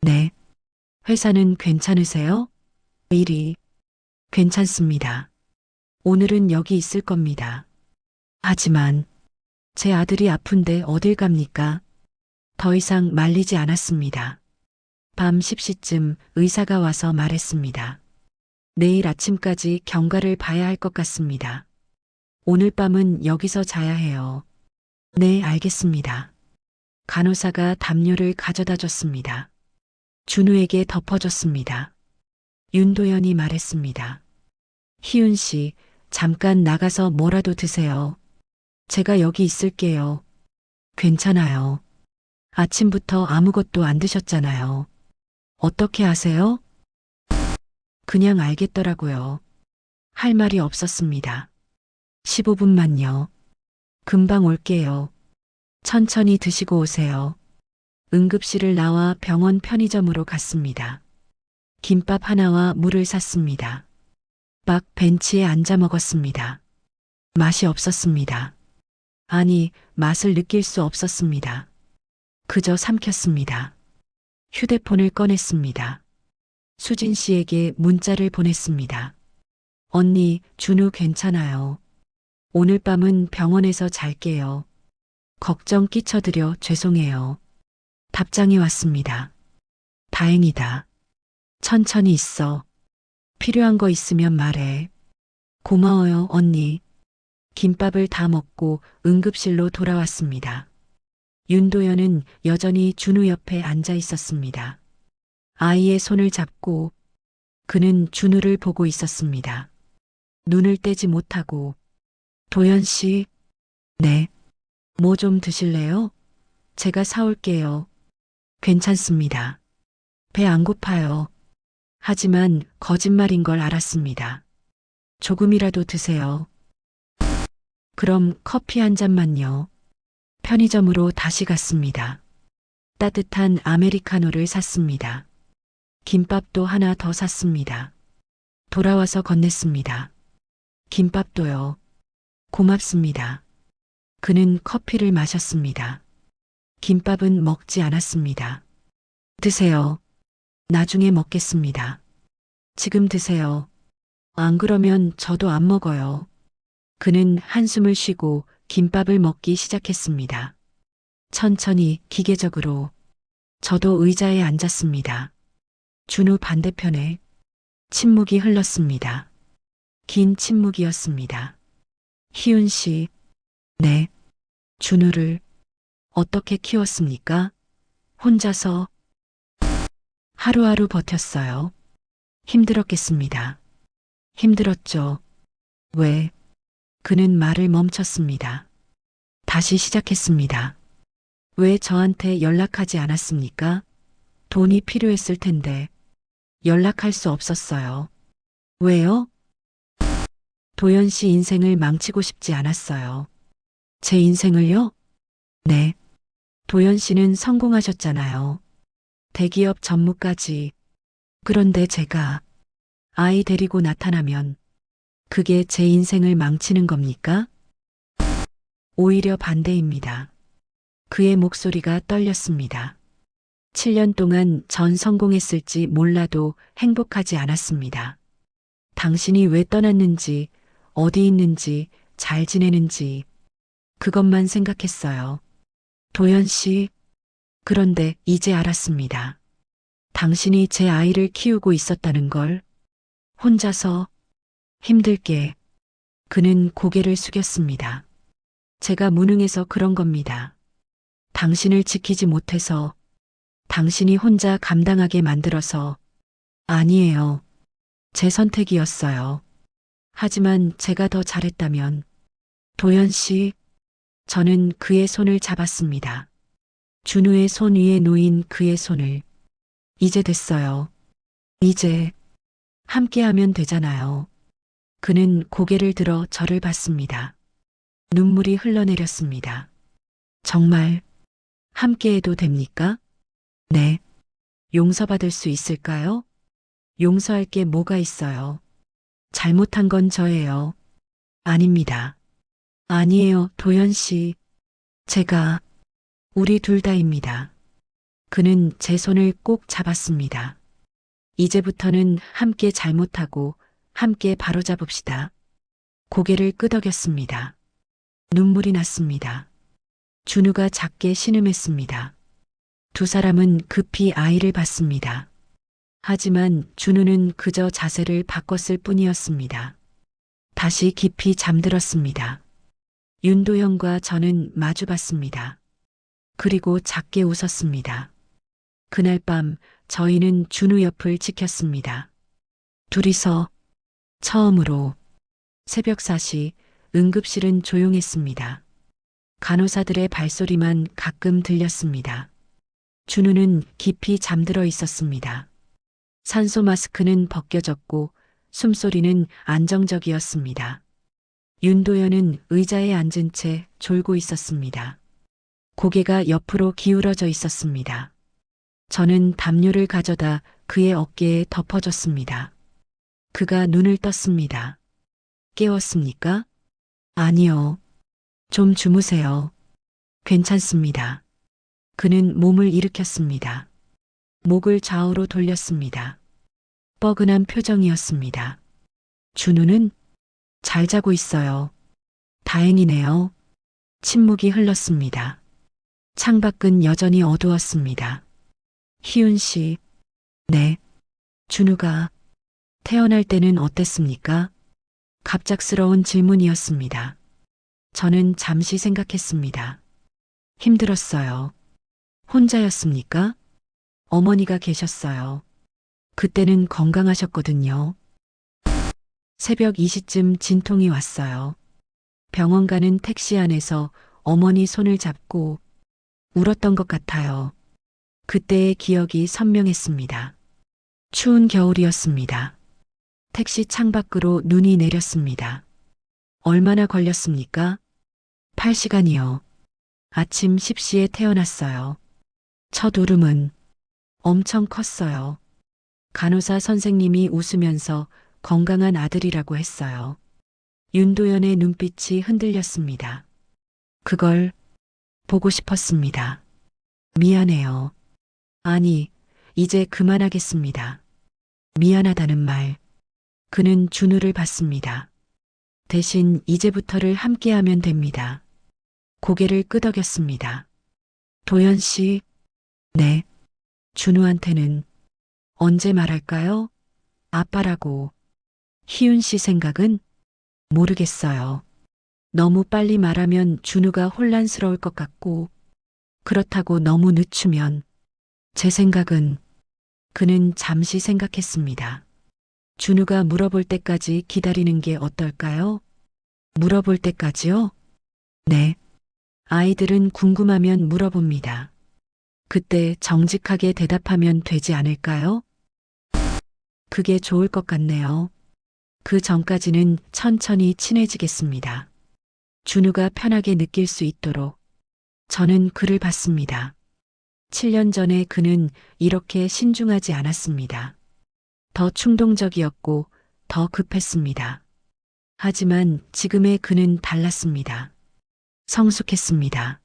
네. 회사는 괜찮으세요? 일이. 괜찮습니다. 오늘은 여기 있을 겁니다. 하지만 제 아들이 아픈데 어딜 갑니까? 더 이상 말리지 않았습니다. 밤 10시쯤 의사가 와서 말했습니다. 내일 아침까지 경과를 봐야 할 것 같습니다. 오늘 밤은 여기서 자야 해요. 네, 알겠습니다. 간호사가 담요를 가져다 줬습니다. 준우에게 덮어줬습니다. 윤도현이 말했습니다. 희훈 씨, 잠깐 나가서 뭐라도 드세요. 제가 여기 있을게요. 괜찮아요. 아침부터 아무것도 안 드셨잖아요. 어떻게 아세요? 그냥 알겠더라고요. 할 말이 없었습니다. 15분만요. 금방 올게요. 천천히 드시고 오세요. 응급실을 나와 병원 편의점으로 갔습니다. 김밥 하나와 물을 샀습니다. 막 벤치에 앉아 먹었습니다. 맛이 없었습니다. 아니, 맛을 느낄 수 없었습니다. 그저 삼켰습니다. 휴대폰을 꺼냈습니다. 수진 씨에게 문자를 보냈습니다. 언니, 준우 괜찮아요. 오늘 밤은 병원에서 잘게요. 걱정 끼쳐드려 죄송해요. 답장이 왔습니다. 다행이다. 천천히 있어. 필요한 거 있으면 말해. 고마워요, 언니. 김밥을 다 먹고 응급실로 돌아왔습니다. 윤도현은 여전히 준우 옆에 앉아 있었습니다. 아이의 손을 잡고 그는 준우를 보고 있었습니다. 눈을 떼지 못하고 도연 씨, 네. 뭐 좀 드실래요? 제가 사올게요. 괜찮습니다. 배 안 고파요. 하지만 거짓말인 걸 알았습니다. 조금이라도 드세요. 그럼 커피 한 잔만요. 편의점으로 다시 갔습니다. 따뜻한 아메리카노를 샀습니다. 김밥도 하나 더 샀습니다. 돌아와서 건넸습니다. 김밥도요. 고맙습니다. 그는 커피를 마셨습니다. 김밥은 먹지 않았습니다. 드세요. 나중에 먹겠습니다. 지금 드세요. 안 그러면 저도 안 먹어요. 그는 한숨을 쉬고 김밥을 먹기 시작했습니다. 천천히 기계적으로 저도 의자에 앉았습니다. 준우 반대편에 침묵이 흘렀습니다. 긴 침묵이었습니다. 희윤 씨, 네. 준우를 어떻게 키웠습니까? 혼자서 하루하루 버텼어요. 힘들었겠습니다. 힘들었죠. 왜? 그는 말을 멈췄습니다. 다시 시작했습니다. 왜 저한테 연락하지 않았습니까? 돈이 필요했을 텐데 연락할 수 없었어요. 왜요? 도연 씨 인생을 망치고 싶지 않았어요. 제 인생을요? 네. 도연 씨는 성공하셨잖아요. 대기업 전무까지. 그런데 제가 아이 데리고 나타나면 그게 제 인생을 망치는 겁니까? 오히려 반대입니다. 그의 목소리가 떨렸습니다. 7년 동안 전 성공했을지 몰라도 행복하지 않았습니다. 당신이 왜 떠났는지, 어디 있는지, 잘 지내는지, 그것만 생각했어요. 도연 씨, 그런데 이제 알았습니다. 당신이 제 아이를 키우고 있었다는 걸, 혼자서, 힘들게. 그는 고개를 숙였습니다. 제가 무능해서 그런 겁니다. 당신을 지키지 못해서, 당신이 혼자 감당하게 만들어서, 아니에요. 제 선택이었어요. 하지만 제가 더 잘했다면, 도연 씨, 저는 그의 손을 잡았습니다. 준우의 손 위에 놓인 그의 손을. 이제 됐어요. 이제 함께하면 되잖아요. 그는 고개를 들어 저를 봤습니다. 눈물이 흘러내렸습니다. 정말 함께해도 됩니까? 네. 용서받을 수 있을까요? 용서할 게 뭐가 있어요? 잘못한 건 저예요. 아닙니다. 아니에요, 도연 씨. 제가, 우리 둘 다입니다. 그는 제 손을 꼭 잡았습니다. 이제부터는 함께 잘못하고 함께 바로잡읍시다. 고개를 끄덕였습니다. 눈물이 났습니다. 준우가 작게 신음했습니다. 두 사람은 급히 아이를 봤습니다. 하지만 준우는 그저 자세를 바꿨을 뿐이었습니다. 다시 깊이 잠들었습니다. 윤도현과 저는 마주봤습니다. 그리고 작게 웃었습니다. 그날 밤 저희는 준우 옆을 지켰습니다. 둘이서 처음으로 새벽 4시 응급실은 조용했습니다. 간호사들의 발소리만 가끔 들렸습니다. 준우는 깊이 잠들어 있었습니다. 산소 마스크는 벗겨졌고 숨소리는 안정적이었습니다. 윤도현은 의자에 앉은 채 졸고 있었습니다. 고개가 옆으로 기울어져 있었습니다. 저는 담요를 가져다 그의 어깨에 덮어줬습니다. 그가 눈을 떴습니다. 깨웠습니까? 아니요. 좀 주무세요. 괜찮습니다. 그는 몸을 일으켰습니다. 목을 좌우로 돌렸습니다. 뻐근한 표정이었습니다. 준우는 잘 자고 있어요. 다행이네요. 침묵이 흘렀습니다. 창밖은 여전히 어두웠습니다. 희윤 씨, 네. 준우가 태어날 때는 어땠습니까? 갑작스러운 질문이었습니다. 저는 잠시 생각했습니다. 힘들었어요. 혼자였습니까? 어머니가 계셨어요. 그때는 건강하셨거든요. 새벽 2시쯤 진통이 왔어요. 병원 가는 택시 안에서 어머니 손을 잡고 울었던 것 같아요. 그때의 기억이 선명했습니다. 추운 겨울이었습니다. 택시 창밖으로 눈이 내렸습니다. 얼마나 걸렸습니까? 8시간이요. 아침 10시에 태어났어요. 첫 울음은 엄청 컸어요. 간호사 선생님이 웃으면서 건강한 아들이라고 했어요. 윤도현의 눈빛이 흔들렸습니다. 그걸 보고 싶었습니다. 미안해요. 아니, 이제 그만하겠습니다. 미안하다는 말. 그는 준우를 받습니다. 대신 이제부터를 함께하면 됩니다. 고개를 끄덕였습니다. 도연 씨, 네. 준우한테는 언제 말할까요? 아빠라고. 희윤 씨 생각은? 모르겠어요. 너무 빨리 말하면 준우가 혼란스러울 것 같고, 그렇다고 너무 늦추면 제 생각은 그는 잠시 생각했습니다. 준우가 물어볼 때까지 기다리는 게 어떨까요? 물어볼 때까지요? 네. 아이들은 궁금하면 물어봅니다. 그때 정직하게 대답하면 되지 않을까요? 그게 좋을 것 같네요. 그 전까지는 천천히 친해지겠습니다. 준우가 편하게 느낄 수 있도록 저는 그를 받습니다. 7년 전에 그는 이렇게 신중하지 않았습니다. 더 충동적이었고 더 급했습니다. 하지만 지금의 그는 달랐습니다. 성숙했습니다.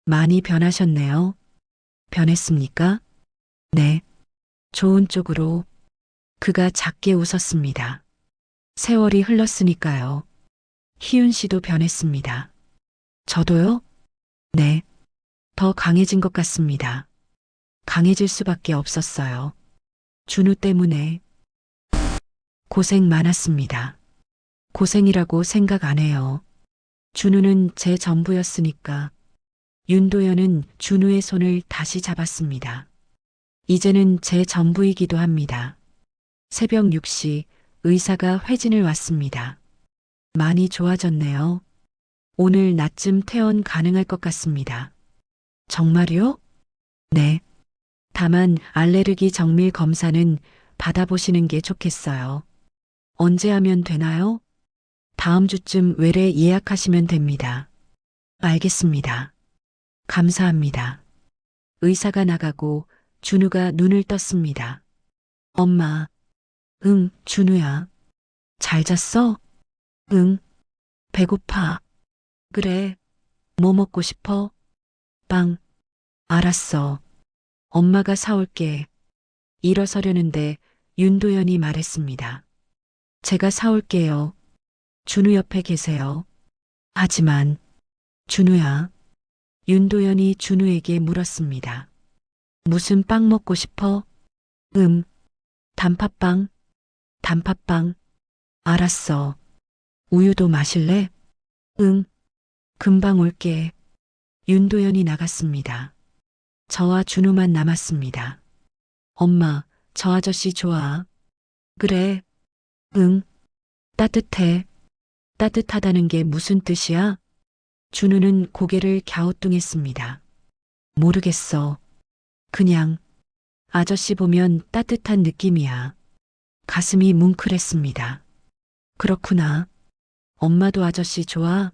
많이 변하셨네요. 변했습니까? 네. 좋은 쪽으로. 그가 작게 웃었습니다. 세월이 흘렀으니까요. 희윤 씨도 변했습니다. 저도요? 네. 더 강해진 것 같습니다. 강해질 수밖에 없었어요. 준우 때문에. 고생 많았습니다. 고생이라고 생각 안 해요. 준우는 제 전부였으니까. 윤도현은 준우의 손을 다시 잡았습니다. 이제는 제 전부이기도 합니다. 새벽 6시 의사가 회진을 왔습니다. 많이 좋아졌네요. 오늘 낮쯤 퇴원 가능할 것 같습니다. 정말요? 네. 다만 알레르기 정밀 검사는 받아보시는 게 좋겠어요. 언제 하면 되나요? 다음 주쯤 외래 예약하시면 됩니다. 알겠습니다. 감사합니다. 의사가 나가고 준우가 눈을 떴습니다. 엄마. 응, 준우야. 잘 잤어? 응. 배고파. 그래. 뭐 먹고 싶어? 빵. 알았어. 엄마가 사올게. 일어서려는데 윤도현이 말했습니다. 제가 사올게요. 준우 옆에 계세요. 하지만 준우야. 윤도현이 준우에게 물었습니다. 무슨 빵 먹고 싶어? 단팥빵. 단팥빵. 알았어. 우유도 마실래? 응. 금방 올게. 윤도현이 나갔습니다. 저와 준우만 남았습니다. 엄마, 저 아저씨 좋아. 그래. 응. 따뜻해. 따뜻하다는 게 무슨 뜻이야? 준우는 고개를 갸우뚱했습니다. 모르겠어. 그냥 아저씨 보면 따뜻한 느낌이야. 가슴이 뭉클했습니다. 그렇구나. 엄마도 아저씨 좋아?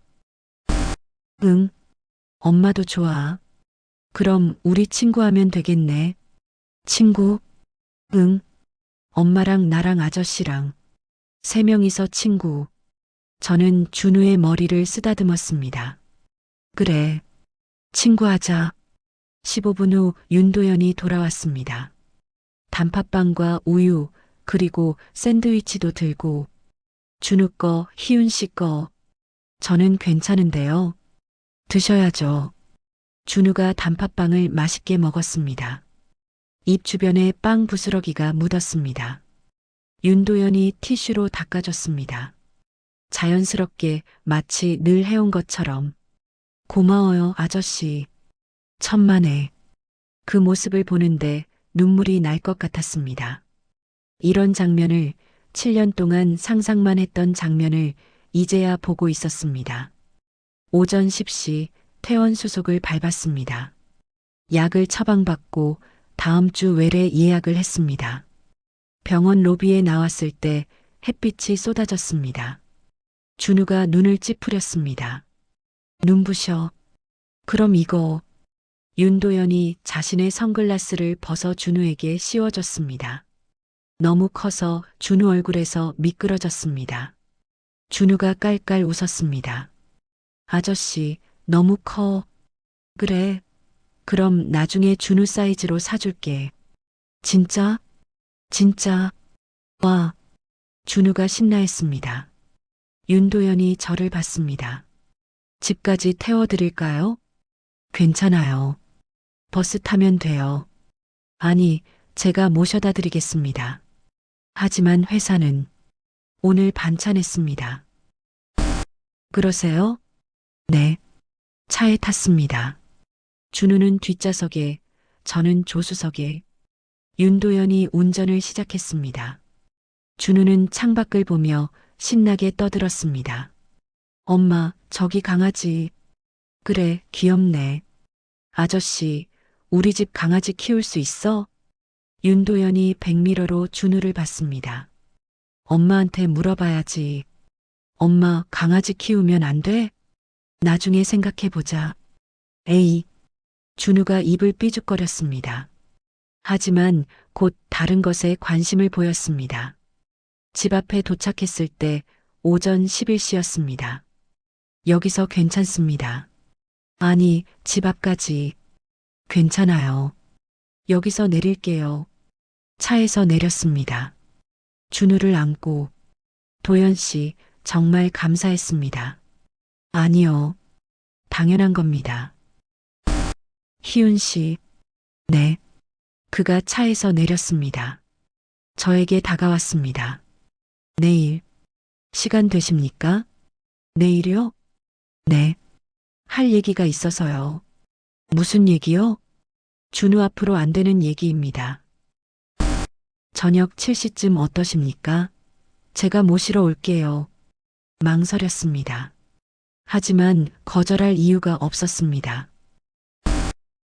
응. 엄마도 좋아. 그럼 우리 친구하면 되겠네. 친구? 응. 엄마랑 나랑 아저씨랑 3명이서 친구. 저는 준우의 머리를 쓰다듬었습니다. 그래. 친구하자. 15분 후 윤도현이 돌아왔습니다. 단팥빵과 우유, 그리고 샌드위치도 들고 준우 거, 희윤 씨 거. 저는 괜찮은데요. 드셔야죠. 준우가 단팥빵을 맛있게 먹었습니다. 입 주변에 빵 부스러기가 묻었습니다. 윤도현이 티슈로 닦아줬습니다. 자연스럽게 마치 늘 해온 것처럼. 고마워요, 아저씨. 천만에. 그 모습을 보는데 눈물이 날 것 같았습니다. 이런 장면을 7년 동안 상상만 했던 장면을 이제야 보고 있었습니다. 오전 10시 퇴원 수속을 밟았습니다. 약을 처방받고 다음 주 외래 예약을 했습니다. 병원 로비에 나왔을 때 햇빛이 쏟아졌습니다. 준우가 눈을 찌푸렸습니다. 눈부셔. 그럼 이거. 윤도현이 자신의 선글라스를 벗어 준우에게 씌워줬습니다. 너무 커서 준우 얼굴에서 미끄러졌습니다. 준우가 깔깔 웃었습니다. 아저씨, 너무 커. 그래. 그럼 나중에 준우 사이즈로 사줄게. 진짜? 진짜? 와. 준우가 신나했습니다. 윤도현이 저를 봤습니다. 집까지 태워드릴까요? 괜찮아요. 버스 타면 돼요. 아니, 제가 모셔다 드리겠습니다. 하지만 회사는 오늘 반찬했습니다. 그러세요? 네. 차에 탔습니다. 준우는 뒷좌석에, 저는 조수석에. 윤도현이 운전을 시작했습니다. 준우는 창밖을 보며 신나게 떠들었습니다. 엄마, 저기 강아지. 그래, 귀엽네. 아저씨, 우리 집 강아지 키울 수 있어? 윤도현이 백미러로 준우를 봤습니다. 엄마한테 물어봐야지. 엄마, 강아지 키우면 안 돼? 나중에 생각해보자. 에이. 준우가 입을 삐죽거렸습니다. 하지만 곧 다른 것에 관심을 보였습니다. 집 앞에 도착했을 때 오전 11시였습니다. 여기서 괜찮습니다. 아니, 집 앞까지. 괜찮아요. 여기서 내릴게요. 차에서 내렸습니다. 준우를 안고. 도연 씨, 정말 감사했습니다. 아니요. 당연한 겁니다. 희윤 씨. 네. 그가 차에서 내렸습니다. 저에게 다가왔습니다. 내일. 시간 되십니까? 내일이요? 네. 할 얘기가 있어서요. 무슨 얘기요? 준우 앞으로 안 되는 얘기입니다. 저녁 7시쯤 어떠십니까? 제가 모시러 올게요. 망설였습니다. 하지만 거절할 이유가 없었습니다.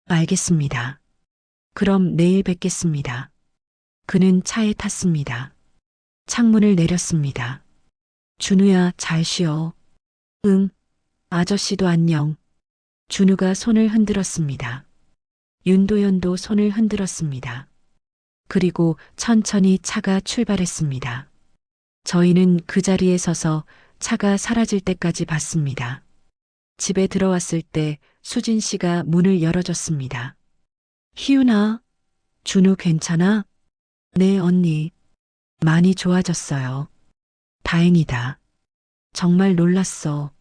알겠습니다. 그럼 내일 뵙겠습니다. 그는 차에 탔습니다. 창문을 내렸습니다. 준우야, 잘 쉬어. 응. 아저씨도 안녕. 준우가 손을 흔들었습니다. 윤도현도 손을 흔들었습니다. 그리고 천천히 차가 출발했습니다. 저희는 그 자리에 서서 차가 사라질 때까지 봤습니다. 집에 들어왔을 때 수진 씨가 문을 열어줬습니다. 희윤아, 준우 괜찮아? 네, 언니. 많이 좋아졌어요. 다행이다. 정말 놀랐어.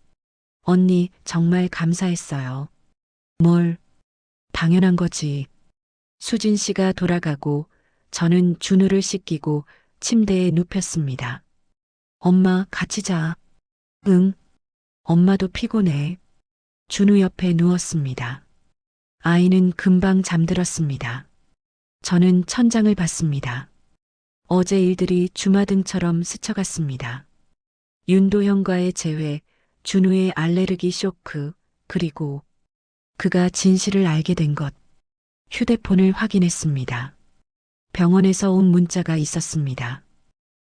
언니, 정말 감사했어요. 뭘? 당연한 거지. 수진 씨가 돌아가고 저는 준우를 씻기고 침대에 눕혔습니다. 엄마, 같이 자. 응. 엄마도 피곤해. 준우 옆에 누웠습니다. 아이는 금방 잠들었습니다. 저는 천장을 봤습니다. 어제 일들이 주마등처럼 스쳐갔습니다. 윤도현과의 재회, 준우의 알레르기 쇼크, 그리고 그가 진실을 알게 된 것. 휴대폰을 확인했습니다. 병원에서 온 문자가 있었습니다.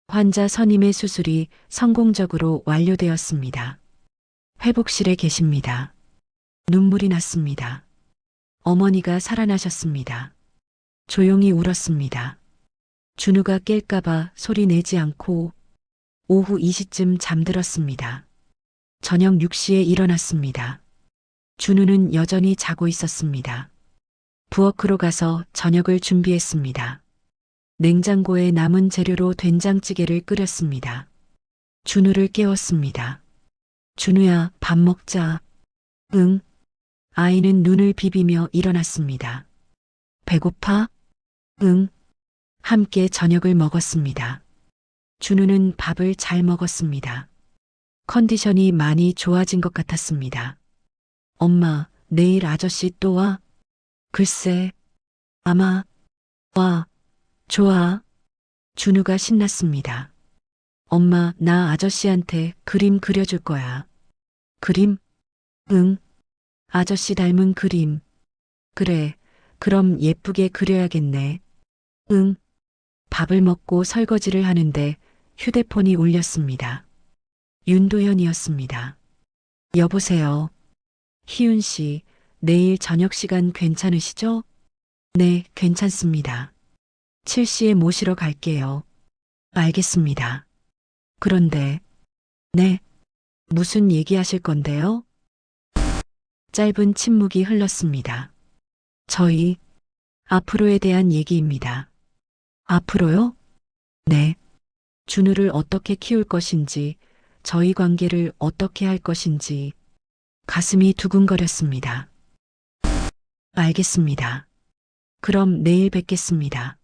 환자 선임의 수술이 성공적으로 완료되었습니다. 회복실에 계십니다. 눈물이 났습니다. 어머니가 살아나셨습니다. 조용히 울었습니다. 준우가 깰까봐 소리 내지 않고 오후 2시쯤 잠들었습니다. 저녁 6시에 일어났습니다. 준우는 여전히 자고 있었습니다. 부엌으로 가서 저녁을 준비했습니다. 냉장고에 남은 재료로 된장찌개를 끓였습니다. 준우를 깨웠습니다. 준우야, 밥 먹자. 응. 아이는 눈을 비비며 일어났습니다. 배고파? 응. 함께 저녁을 먹었습니다. 준우는 밥을 잘 먹었습니다. 컨디션이 많이 좋아진 것 같았습니다. 엄마, 내일 아저씨 또 와? 글쎄, 아마, 와, 좋아. 준우가 신났습니다. 엄마, 나 아저씨한테 그림 그려줄 거야. 그림? 응. 아저씨 닮은 그림. 그래, 그럼 예쁘게 그려야겠네. 응. 밥을 먹고 설거지를 하는데 휴대폰이 울렸습니다. 윤도현이었습니다. 여보세요. 희윤 씨, 내일 저녁 시간 괜찮으시죠? 네, 괜찮습니다. 7시에 모시러 갈게요. 알겠습니다. 그런데, 네, 무슨 얘기하실 건데요? 짧은 침묵이 흘렀습니다. 저희, 앞으로에 대한 얘기입니다. 앞으로요? 네. 준우를 어떻게 키울 것인지, 저희 관계를 어떻게 할 것인지, 가슴이 두근거렸습니다. 알겠습니다. 그럼 내일 뵙겠습니다.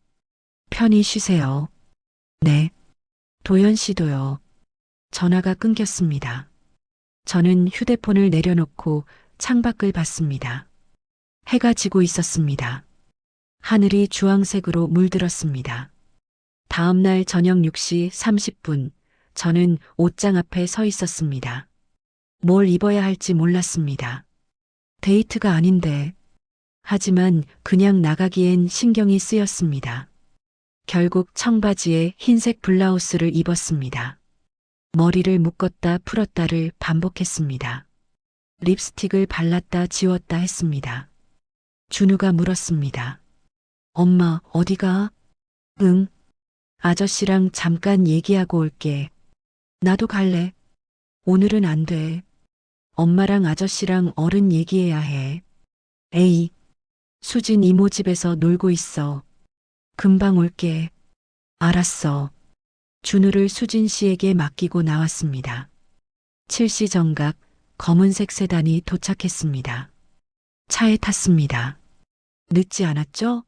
편히 쉬세요. 네. 도연 씨도요. 전화가 끊겼습니다. 저는 휴대폰을 내려놓고 창밖을 봤습니다. 해가 지고 있었습니다. 하늘이 주황색으로 물들었습니다. 다음 날 저녁 6시 30분, 저는 옷장 앞에 서 있었습니다. 뭘 입어야 할지 몰랐습니다. 데이트가 아닌데. 하지만 그냥 나가기엔 신경이 쓰였습니다. 결국 청바지에 흰색 블라우스를 입었습니다. 머리를 묶었다 풀었다를 반복했습니다. 립스틱을 발랐다 지웠다 했습니다. 준우가 물었습니다. 엄마, 어디가? 응. 아저씨랑 잠깐 얘기하고 올게. 나도 갈래. 오늘은 안 돼. 엄마랑 아저씨랑 어른 얘기해야 해. 에이. 수진 이모 집에서 놀고 있어. 금방 올게. 알았어. 준우를 수진 씨에게 맡기고 나왔습니다. 7시 정각 검은색 세단이 도착했습니다. 차에 탔습니다. 늦지 않았죠?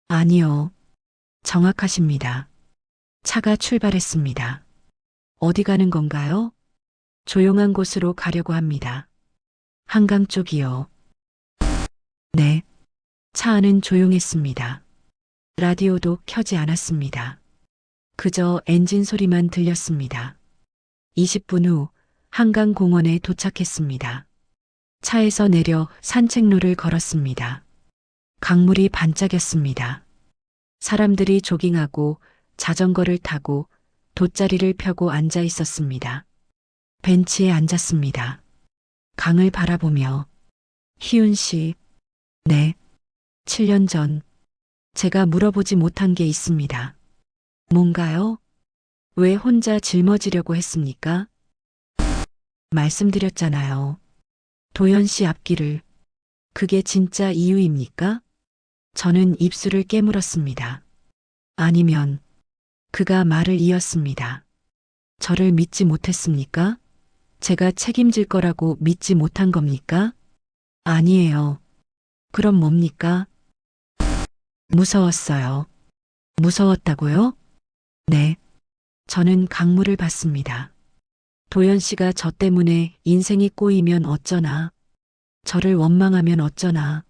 아니요. 정확하십니다. 차가 출발했습니다. 어디 가는 건가요? 조용한 곳으로 가려고 합니다. 한강 쪽이요. 네. 차 안은 조용했습니다. 라디오도 켜지 않았습니다. 그저 엔진 소리만 들렸습니다. 20분 후 한강공원에 도착했습니다. 차에서 내려 산책로를 걸었습니다. 강물이 반짝였습니다. 사람들이 조깅하고 자전거를 타고 돗자리를 펴고 앉아 있었습니다. 벤치에 앉았습니다. 강을 바라보며 희윤 씨, 네. 7년 전 제가 물어보지 못한 게 있습니다. 뭔가요? 왜 혼자 짊어지려고 했습니까? 말씀드렸잖아요. 도연 씨 앞길을. 그게 진짜 이유입니까? 저는 입술을 깨물었습니다. 아니면 그가 말을 이었습니다. 저를 믿지 못했습니까? 제가 책임질 거라고 믿지 못한 겁니까? 아니에요. 그럼 뭡니까? 무서웠어요. 무서웠다고요? 네. 저는 강물을 봤습니다. 도연 씨가 저 때문에 인생이 꼬이면 어쩌나. 저를 원망하면 어쩌나.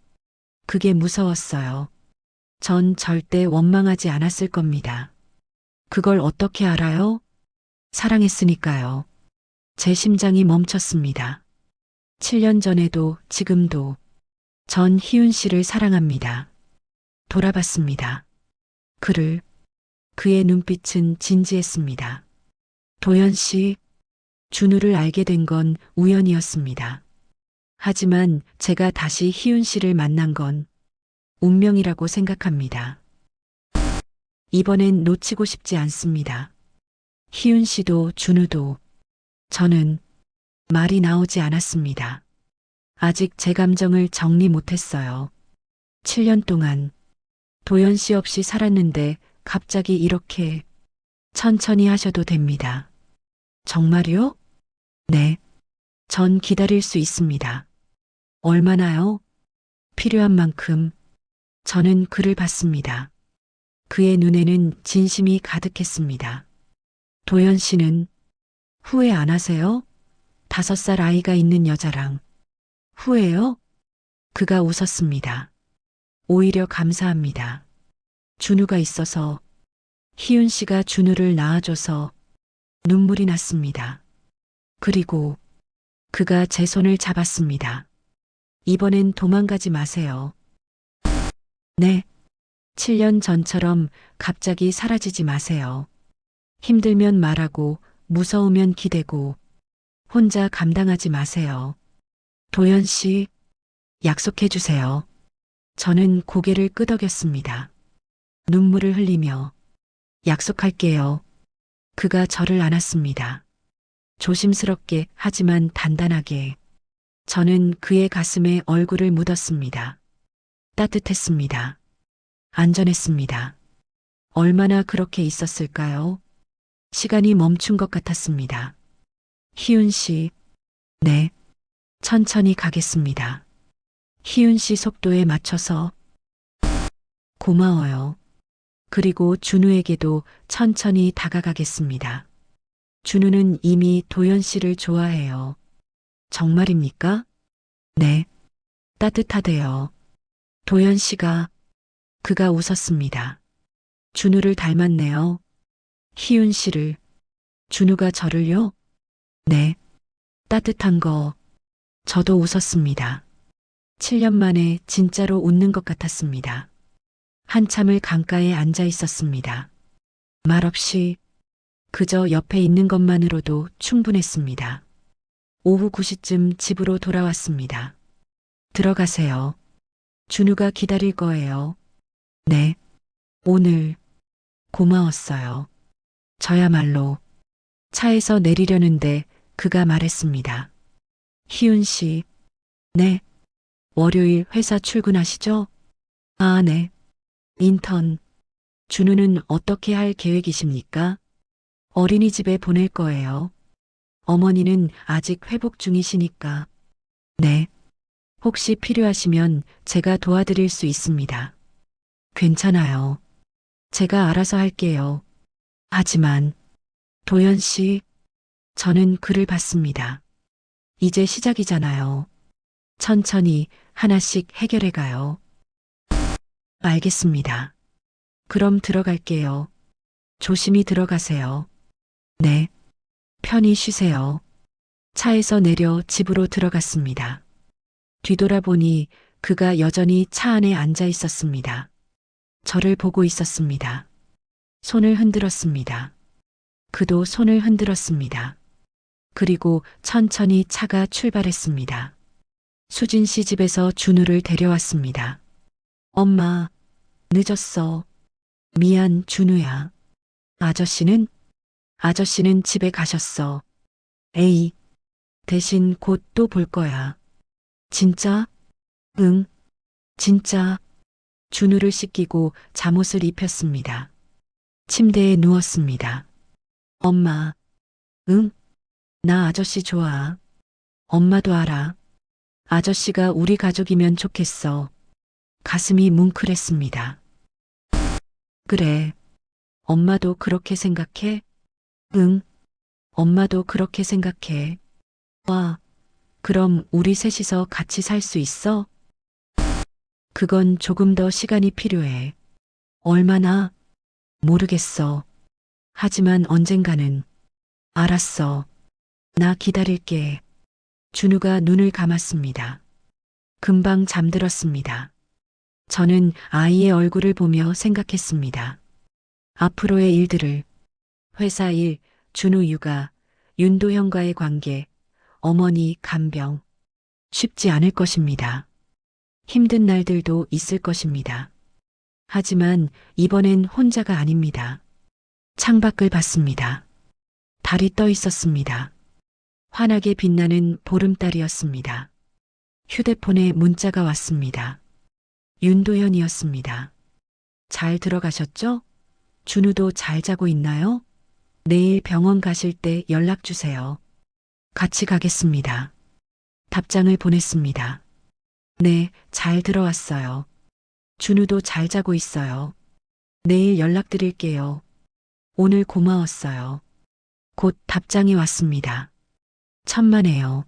그게 무서웠어요. 전 절대 원망하지 않았을 겁니다. 그걸 어떻게 알아요? 사랑했으니까요. 제 심장이 멈췄습니다. 7년 전에도 지금도 전 희윤 씨를 사랑합니다. 돌아봤습니다. 그의 눈빛은 진지했습니다. 도연 씨, 준우를 알게 된 건 우연이었습니다. 하지만 제가 다시 희윤 씨를 만난 건 운명이라고 생각합니다. 이번엔 놓치고 싶지 않습니다. 희윤 씨도 준우도. 저는 말이 나오지 않았습니다. 아직 제 감정을 정리 못했어요. 7년 동안 도연 씨 없이 살았는데 갑자기 이렇게. 천천히 하셔도 됩니다. 정말요? 네. 전 기다릴 수 있습니다. 얼마나요? 필요한 만큼. 저는 그를 봤습니다. 그의 눈에는 진심이 가득했습니다. 도연 씨는 후회 안 하세요? 5살 아이가 있는 여자랑. 후회요? 그가 웃었습니다. 오히려 감사합니다. 준우가 있어서 희윤 씨가 준우를 낳아줘서 눈물이 났습니다. 그리고 그가 제 손을 잡았습니다. 이번엔 도망가지 마세요. 네. 7년 전처럼 갑자기 사라지지 마세요. 힘들면 말하고 무서우면 기대고 혼자 감당하지 마세요. 도연 씨, 약속해 주세요. 저는 고개를 끄덕였습니다. 눈물을 흘리며 약속할게요. 그가 저를 안았습니다. 조심스럽게 하지만 단단하게. 저는 그의 가슴에 얼굴을 묻었습니다. 따뜻했습니다. 안전했습니다. 얼마나 그렇게 있었을까요? 시간이 멈춘 것 같았습니다. 희윤 씨, 네, 천천히 가겠습니다. 희윤 씨 속도에 맞춰서 고마워요. 그리고 준우에게도 천천히 다가가겠습니다. 준우는 이미 도연 씨를 좋아해요. 정말입니까? 네. 따뜻하대요. 도연 씨가, 그가 웃었습니다. 준우를 닮았네요. 희윤 씨를, 준우가 저를요? 네. 따뜻한 거, 저도 웃었습니다. 7년 만에 진짜로 웃는 것 같았습니다. 한참을 강가에 앉아 있었습니다. 말없이 그저 옆에 있는 것만으로도 충분했습니다. 오후 9시쯤 집으로 돌아왔습니다. 들어가세요. 준우가 기다릴 거예요. 네. 오늘 고마웠어요. 저야말로 차에서 내리려는데 그가 말했습니다. 희윤 씨, 네. 월요일 회사 출근하시죠? 아, 네. 인턴. 준우는 어떻게 할 계획이십니까? 어린이집에 보낼 거예요. 어머니는 아직 회복 중이시니까. 네. 혹시 필요하시면 제가 도와드릴 수 있습니다. 괜찮아요. 제가 알아서 할게요. 하지만, 도연 씨, 저는 그를 봤습니다. 이제 시작이잖아요. 천천히 하나씩 해결해 가요. 알겠습니다. 그럼 들어갈게요. 조심히 들어가세요. 네. 편히 쉬세요. 차에서 내려 집으로 들어갔습니다. 뒤돌아보니 그가 여전히 차 안에 앉아 있었습니다. 저를 보고 있었습니다. 손을 흔들었습니다. 그도 손을 흔들었습니다. 그리고 천천히 차가 출발했습니다. 수진 씨 집에서 준우를 데려왔습니다. 엄마, 늦었어. 미안, 준우야. 아저씨는? 아저씨는 집에 가셨어. 에이, 대신 곧 또 볼 거야. 진짜? 응, 진짜. 준우를 씻기고 잠옷을 입혔습니다. 침대에 누웠습니다. 엄마, 응? 나 아저씨 좋아. 엄마도 알아. 아저씨가 우리 가족이면 좋겠어. 가슴이 뭉클했습니다. 그래. 엄마도 그렇게 생각해? 응. 엄마도 그렇게 생각해. 와, 그럼 우리 셋이서 같이 살 수 있어? 그건 조금 더 시간이 필요해. 얼마나? 모르겠어. 하지만 언젠가는. 알았어. 나 기다릴게. 준우가 눈을 감았습니다. 금방 잠들었습니다. 저는 아이의 얼굴을 보며 생각했습니다. 앞으로의 일들을, 회사 일, 준우 육아, 윤도현과의 관계, 어머니 간병, 쉽지 않을 것입니다. 힘든 날들도 있을 것입니다. 하지만 이번엔 혼자가 아닙니다. 창밖을 봤습니다. 달이 떠 있었습니다. 환하게 빛나는 보름달이었습니다. 휴대폰에 문자가 왔습니다. 윤도현이었습니다. 잘 들어가셨죠? 준우도 잘 자고 있나요? 내일 병원 가실 때 연락 주세요. 같이 가겠습니다. 답장을 보냈습니다. 네, 잘 들어왔어요. 준우도 잘 자고 있어요. 내일 연락드릴게요. 오늘 고마웠어요. 곧 답장이 왔습니다. 천만에요.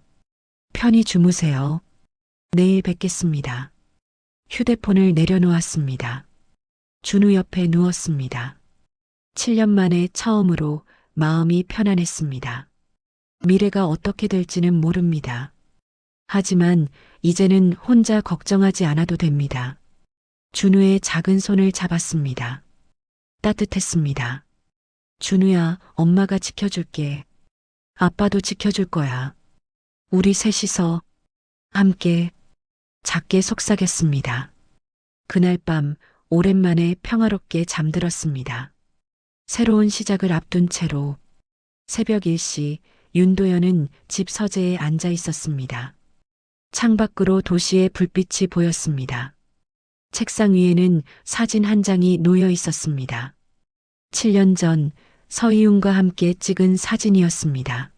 편히 주무세요. 내일 뵙겠습니다. 휴대폰을 내려놓았습니다. 준우 옆에 누웠습니다. 7년 만에 처음으로 마음이 편안했습니다. 미래가 어떻게 될지는 모릅니다. 하지만 이제는 혼자 걱정하지 않아도 됩니다. 준우의 작은 손을 잡았습니다. 따뜻했습니다. 준우야, 엄마가 지켜줄게. 아빠도 지켜줄 거야. 우리 셋이서 함께 작게 속삭였습니다. 그날 밤 오랜만에 평화롭게 잠들었습니다. 새로운 시작을 앞둔 채로 새벽 1시 윤도현은 집 서재에 앉아 있었습니다. 창밖으로 도시의 불빛이 보였습니다. 책상 위에는 사진 한 장이 놓여 있었습니다. 7년 전 서희웅과 함께 찍은 사진이었습니다.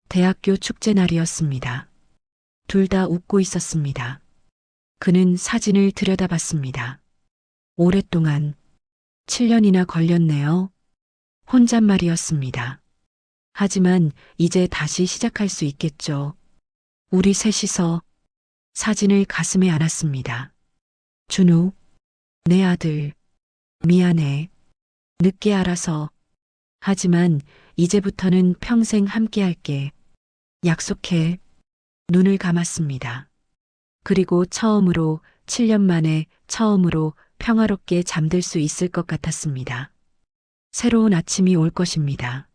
대학교 축제 날이었습니다. 둘 다 웃고 있었습니다. 그는 사진을 들여다봤습니다. 오랫동안 7년이나 걸렸네요. 혼잣말이었습니다. 하지만 이제 다시 시작할 수 있겠죠. 우리 셋이서 사진을 가슴에 안았습니다. 준우, 내 아들, 미안해. 늦게 알아서. 하지만 이제부터는 평생 함께 할게. 약속해. 눈을 감았습니다. 그리고 처음으로 7년 만에 처음으로 평화롭게 잠들 수 있을 것 같았습니다. 새로운 아침이 올 것입니다.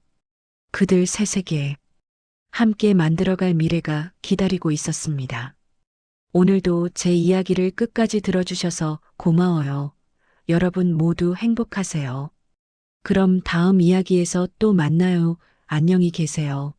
그들 셋에게 함께 만들어갈 미래가 기다리고 있었습니다. 오늘도 제 이야기를 끝까지 들어주셔서 고마워요. 여러분 모두 행복하세요. 그럼 다음 이야기에서 또 만나요. 안녕히 계세요.